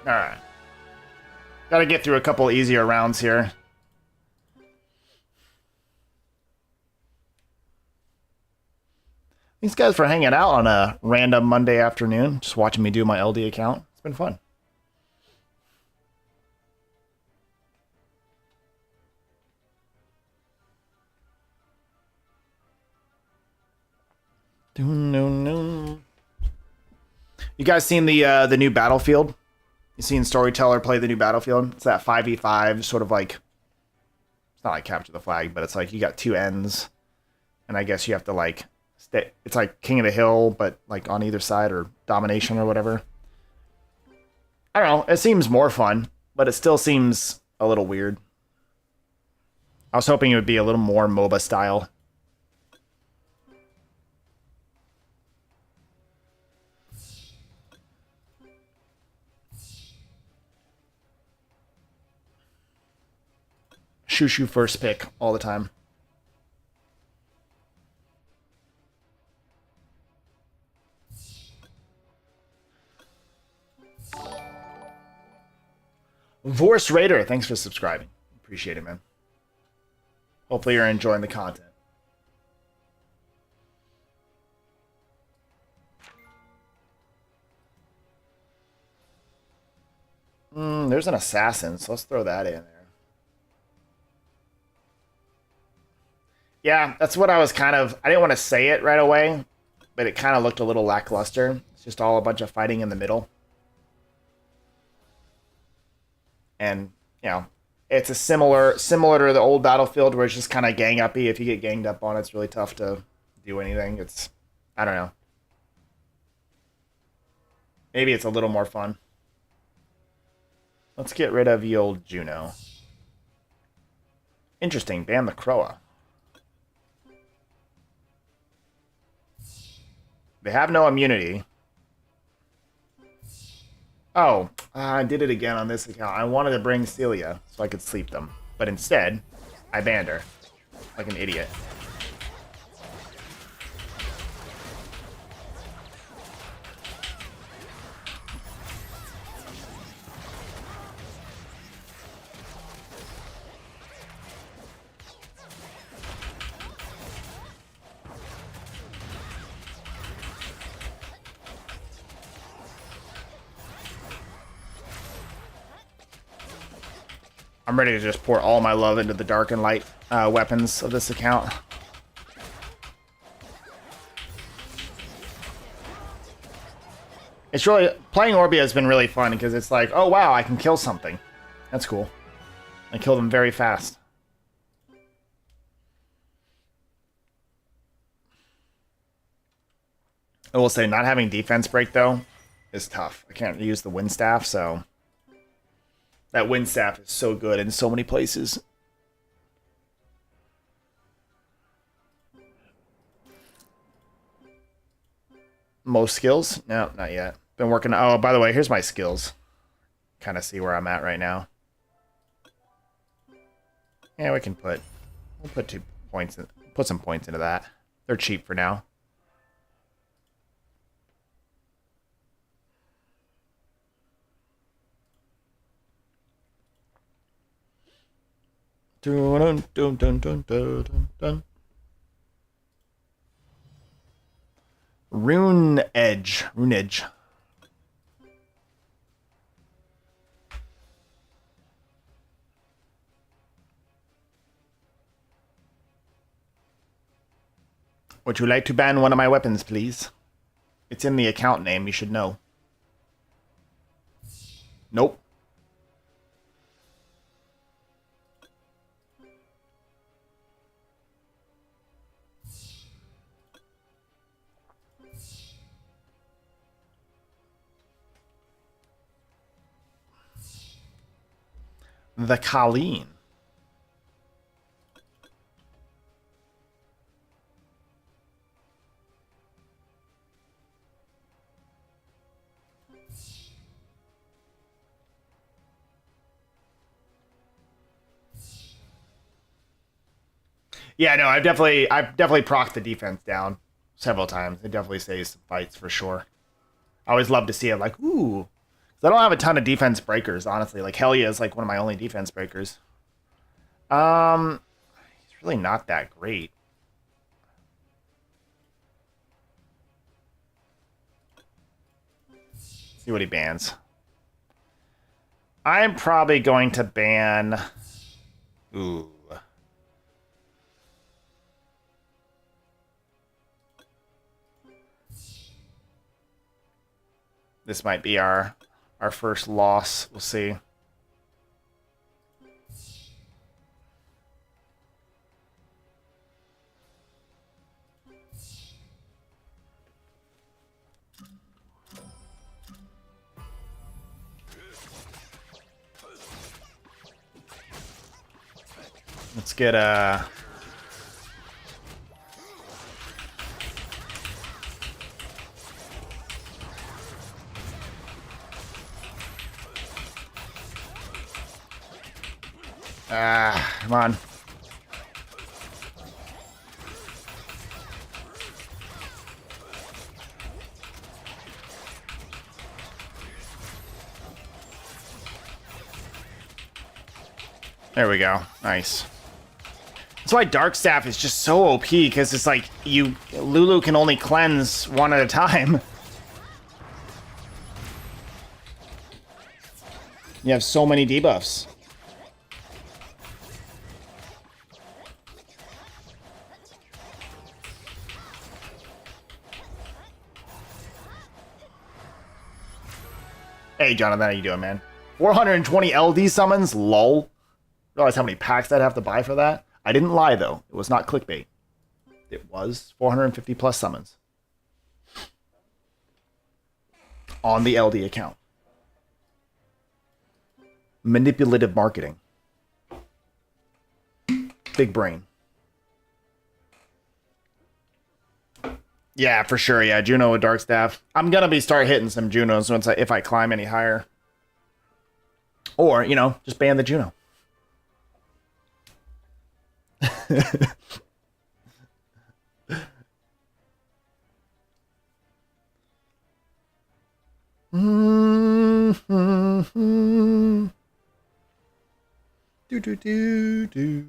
Alright. Gotta get through a couple easier rounds here. Thanks, guys, for hanging out on a random Monday afternoon. Just watching me do my LD account. It's been fun. You guys seen the new Battlefield? You seen Storyteller play the new Battlefield? It's that 5v5 sort of like... It's not like capture the flag, but it's like you got two ends. And I guess you have to like... stay. It's like King of the Hill, but like on either side, or domination or whatever. I don't know. It seems more fun, but it still seems a little weird. I was hoping it would be a little more MOBA style. Shushu first pick all the time. Vorse Raider, thanks for subscribing. Appreciate it, man. Hopefully you're enjoying the content. There's an assassin, so let's throw that in there. Yeah, that's what I was kind of... I didn't want to say it right away, but it kind of looked a little lackluster. It's just all a bunch of fighting in the middle. And, you know, it's a similar to the old Battlefield where it's just kind of gang uppy. If you get ganged up on, it's really tough to do anything. It's... I don't know. Maybe it's a little more fun. Let's get rid of the old Juno. Interesting. Ban the Croa. They have no immunity. Oh, I did it again on this account. I wanted to bring Celia so I could sleep them. But instead, I banned her. Like an idiot. I'm ready to just pour all my love into the dark and light weapons of this account. It's really... Playing Orbia has been really fun because it's like, oh wow, I can kill something. That's cool. I kill them very fast. I will say, not having defense break, though, is tough. I can't use the wind staff, so... That wind staff is so good in so many places. Most skills? No, not yet. Been working... Oh, by the way, here's my skills. Kind of see where I'm at right now. Yeah, we can put... We'll put 2 points in, put some points into that. They're cheap for now. Dun, dun, dun, dun, dun, dun. Rune Edge. Would you like to ban one of my weapons, please? It's in the account name, you should know. Nope. The Colleen. Yeah, no, I've definitely procced the defense down several times. It definitely saves some fights for sure. I always love to see it, like, ooh. 'Cause I don't have a ton of defense breakers, honestly. Like, Hellia is like one of my only defense breakers. He's really not that great. Let's see what he bans. I'm probably going to ban... Ooh. This might be our first loss. We'll see. Let's get a... come on. There we go. Nice. That's why Dark Staff is just so OP, because it's like Lulu can only cleanse one at a time. You have so many debuffs. Hey, Jonathan, how you doing, man? 420 LD summons? Lol. Realize how many packs I'd have to buy for that? I didn't lie, though. It was not clickbait. It was 450 plus summons. On the LD account. Manipulative marketing. Big brain. Yeah, for sure. Yeah, Juno with Dark Staff. I'm gonna start hitting some Junos once if I climb any higher. Or, you know, just ban the Juno. Do do do do.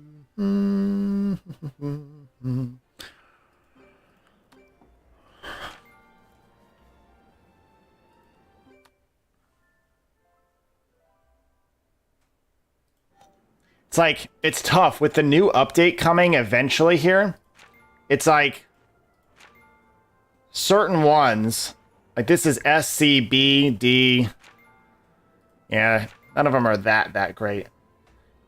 It's like, it's tough with the new update coming eventually here. It's like certain ones, like this is S, C, B, D. Yeah, none of them are that great.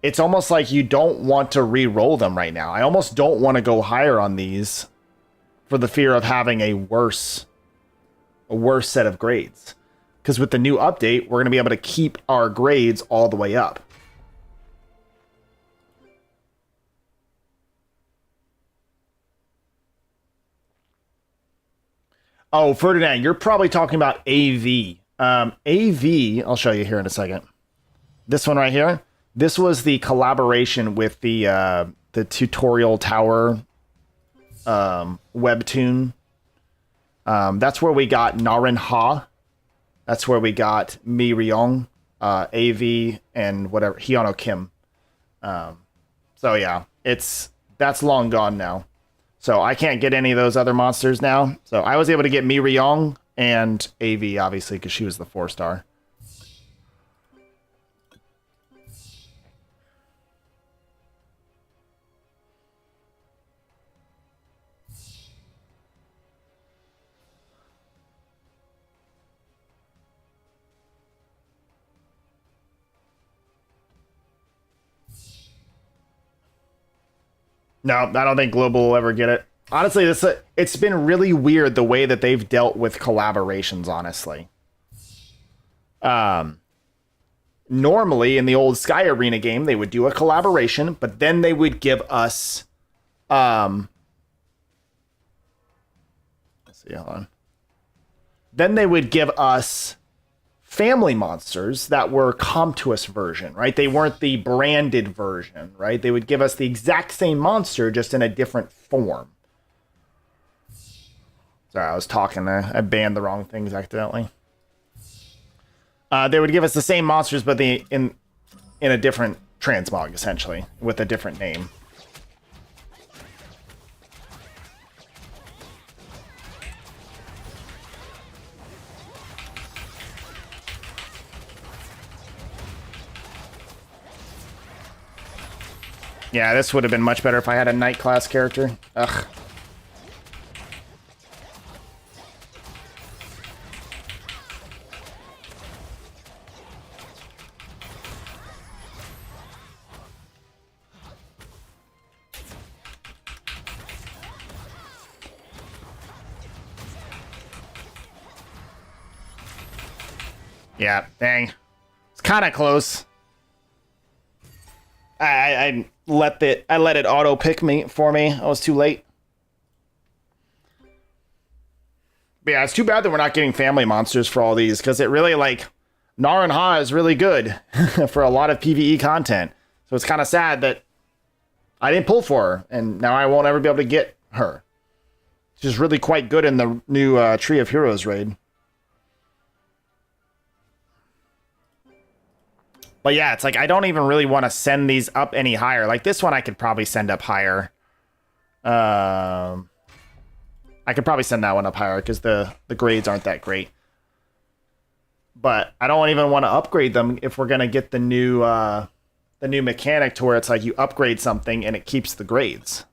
It's almost like you don't want to re-roll them right now. I almost don't want to go higher on these for the fear of having a worse set of grades. Because with the new update, we're going to be able to keep our grades all the way up. Oh, Ferdinand, you're probably talking about AV. AV, I'll show you here in a second. This one right here. This was the collaboration with the tutorial tower webtoon. That's where we got Narin Ha. That's where we got Mi Ryong, AV, and whatever Hyuno Kim. So yeah, that's long gone now. So I can't get any of those other monsters now. So I was able to get Mi Ryong and AV, obviously, because she was the 4-star. No, I don't think Global will ever get it. Honestly, it's been really weird the way that they've dealt with collaborations, honestly. Normally in the old Sky Arena game, they would do a collaboration, but then they would give us let's see, hold on. Then they would give us family monsters that were Comtuous version, right? They weren't the branded version, right? They would give us the exact same monster, just in a different form. Sorry, I was talking. I banned the wrong things accidentally. They would give us the same monsters, but in a different transmog, essentially, with a different name. Yeah, this would have been much better if I had a night class character. Ugh. Yeah, dang. It's kind of close. I let it auto pick for me. I was too late. But yeah, it's too bad that we're not getting family monsters for all these, because it really, like, Nar and Ha is really good for a lot of PvE content. So it's kind of sad that I didn't pull for her, and now I won't ever be able to get her. She's really quite good in the new Tree of Heroes raid. But yeah, it's like, I don't even really want to send these up any higher. Like, this one I could probably send up higher. I could probably send that one up higher, because the grades aren't that great. But I don't even want to upgrade them if we're going to get the new mechanic to where it's like you upgrade something and it keeps the grades.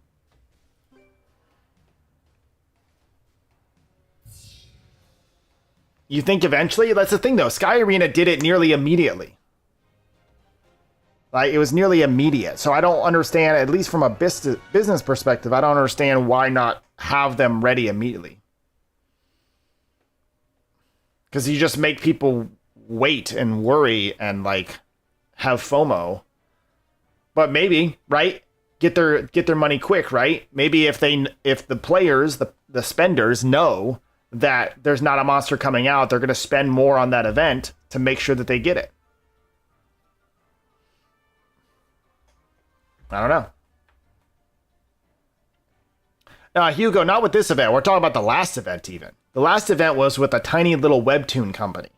You think eventually? That's the thing, though. Sky Arena did it nearly immediately. Like, it was nearly immediate. So I don't understand, at least from a business perspective, I don't understand why not have them ready immediately. Because you just make people wait and worry and, like, have FOMO. But maybe, right? Get their money quick, right? Maybe if the players, the spenders know that there's not a monster coming out, they're going to spend more on that event to make sure that they get it. I don't know. Hugo, not with this event. We're talking about the last event, even. The last event was with a tiny little webtoon company.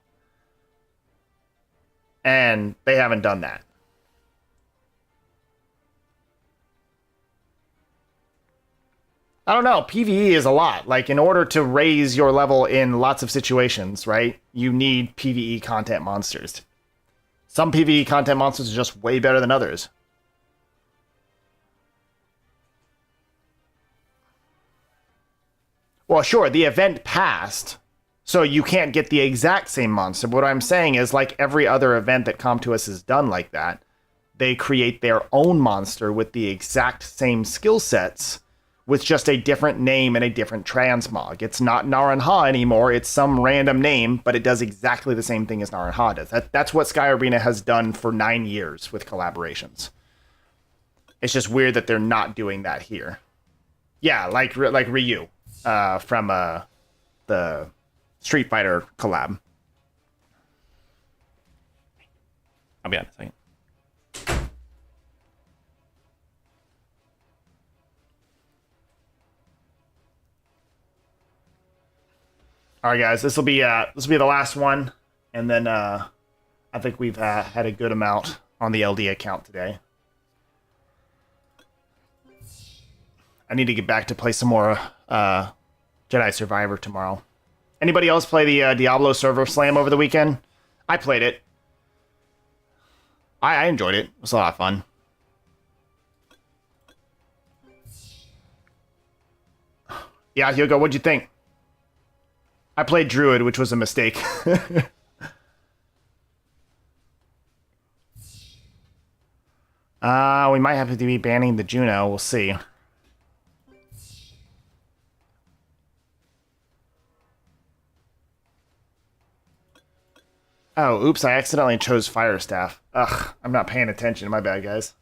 And they haven't done that. I don't know. PvE is a lot. Like, in order to raise your level in lots of situations, right? You need PvE content monsters. Some PvE content monsters are just way better than others. Well, sure, the event passed, so you can't get the exact same monster. But what I'm saying is, like every other event that Comtuous has done like that, they create their own monster with the exact same skill sets, with just a different name and a different transmog. It's not Nar and Ha anymore, it's some random name, but it does exactly the same thing as Nar and Ha does. That's what Sky Arena has done for 9 years with collaborations. It's just weird that they're not doing that here. Yeah, like Ryu. From the Street Fighter collab. I'll be on a second. All right, guys, this will be the last one, and then I think we've had a good amount on the LD account today. I need to get back to play some more Jedi Survivor tomorrow. Anybody else play the Diablo Server Slam over the weekend? I played it. I enjoyed it. It was a lot of fun. Yeah, Hugo, what'd you think? I played Druid, which was a mistake. We might have to be banning the Juno. We'll see. Oh, oops, I accidentally chose Fire Staff. Ugh, I'm not paying attention. My bad, guys.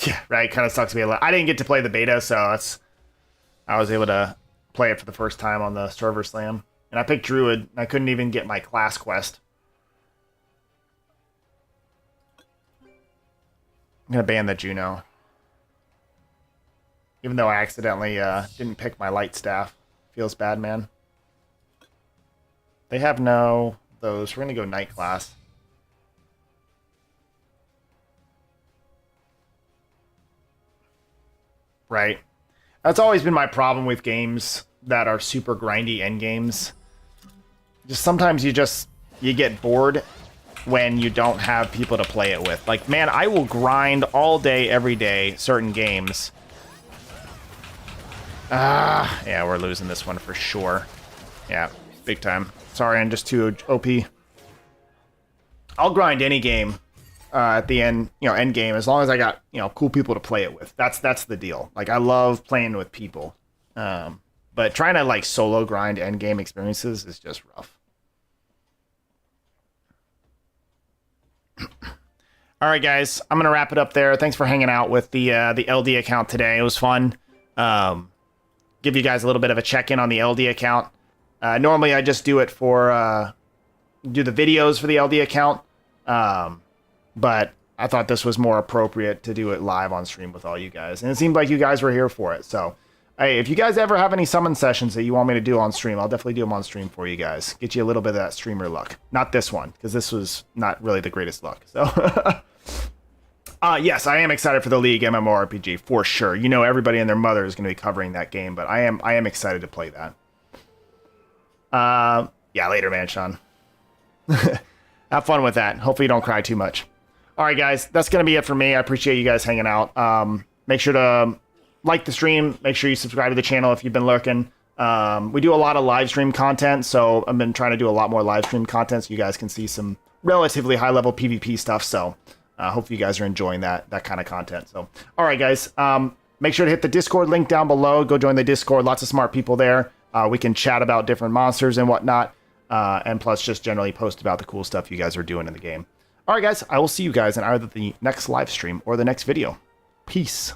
Yeah, right. Kind of sucks to be I didn't get to play the beta, so I was able to play it for the first time on the server slam. And I picked Druid, and I couldn't even get my class quest. I'm going to ban the Juno. Even though I accidentally didn't pick my light staff. Feels bad, man. They have no those. We're going to go night class. Right. That's always been my problem with games that are super grindy end games. Just sometimes you get bored when you don't have people to play it with. Like, man, I will grind all day, every day, certain games. Yeah, we're losing this one for sure. Yeah, big time. Sorry, I'm just too OP. I'll grind any game at the end, end game, as long as I got, cool people to play it with. That's the deal. Like, I love playing with people. But trying to, like, solo grind end game experiences is just rough. All right, guys, I'm gonna wrap it up there. Thanks for hanging out with the LD account today. It was fun. Give you guys a little bit of a check-in on the LD account. Normally, I just do it for do the videos for the LD account, but I thought this was more appropriate to do it live on stream with all you guys, and it seemed like you guys were here for it. So, hey, if you guys ever have any summon sessions that you want me to do on stream, I'll definitely do them on stream for you guys. Get you a little bit of that streamer luck. Not this one, because this was not really the greatest luck. So, yes, I am excited for the League MMORPG, for sure. Everybody and their mother is going to be covering that game, but I am excited to play that. Yeah, later, man, Sean. Have fun with that. Hopefully you don't cry too much. All right, guys, that's going to be it for me. I appreciate you guys hanging out. Make sure to like the stream. Make sure you subscribe to the channel if you've been lurking. We do a lot of live stream content, so I've been trying to do a lot more live stream content so you guys can see some relatively high-level PvP stuff, so hopefully you guys are enjoying that kind of content. So, all right, guys, make sure to hit the Discord link down below. Go join the Discord. Lots of smart people there. We can chat about different monsters and whatnot, and plus just generally post about the cool stuff you guys are doing in the game. All right, guys, I will see you guys in either the next live stream or the next video. Peace.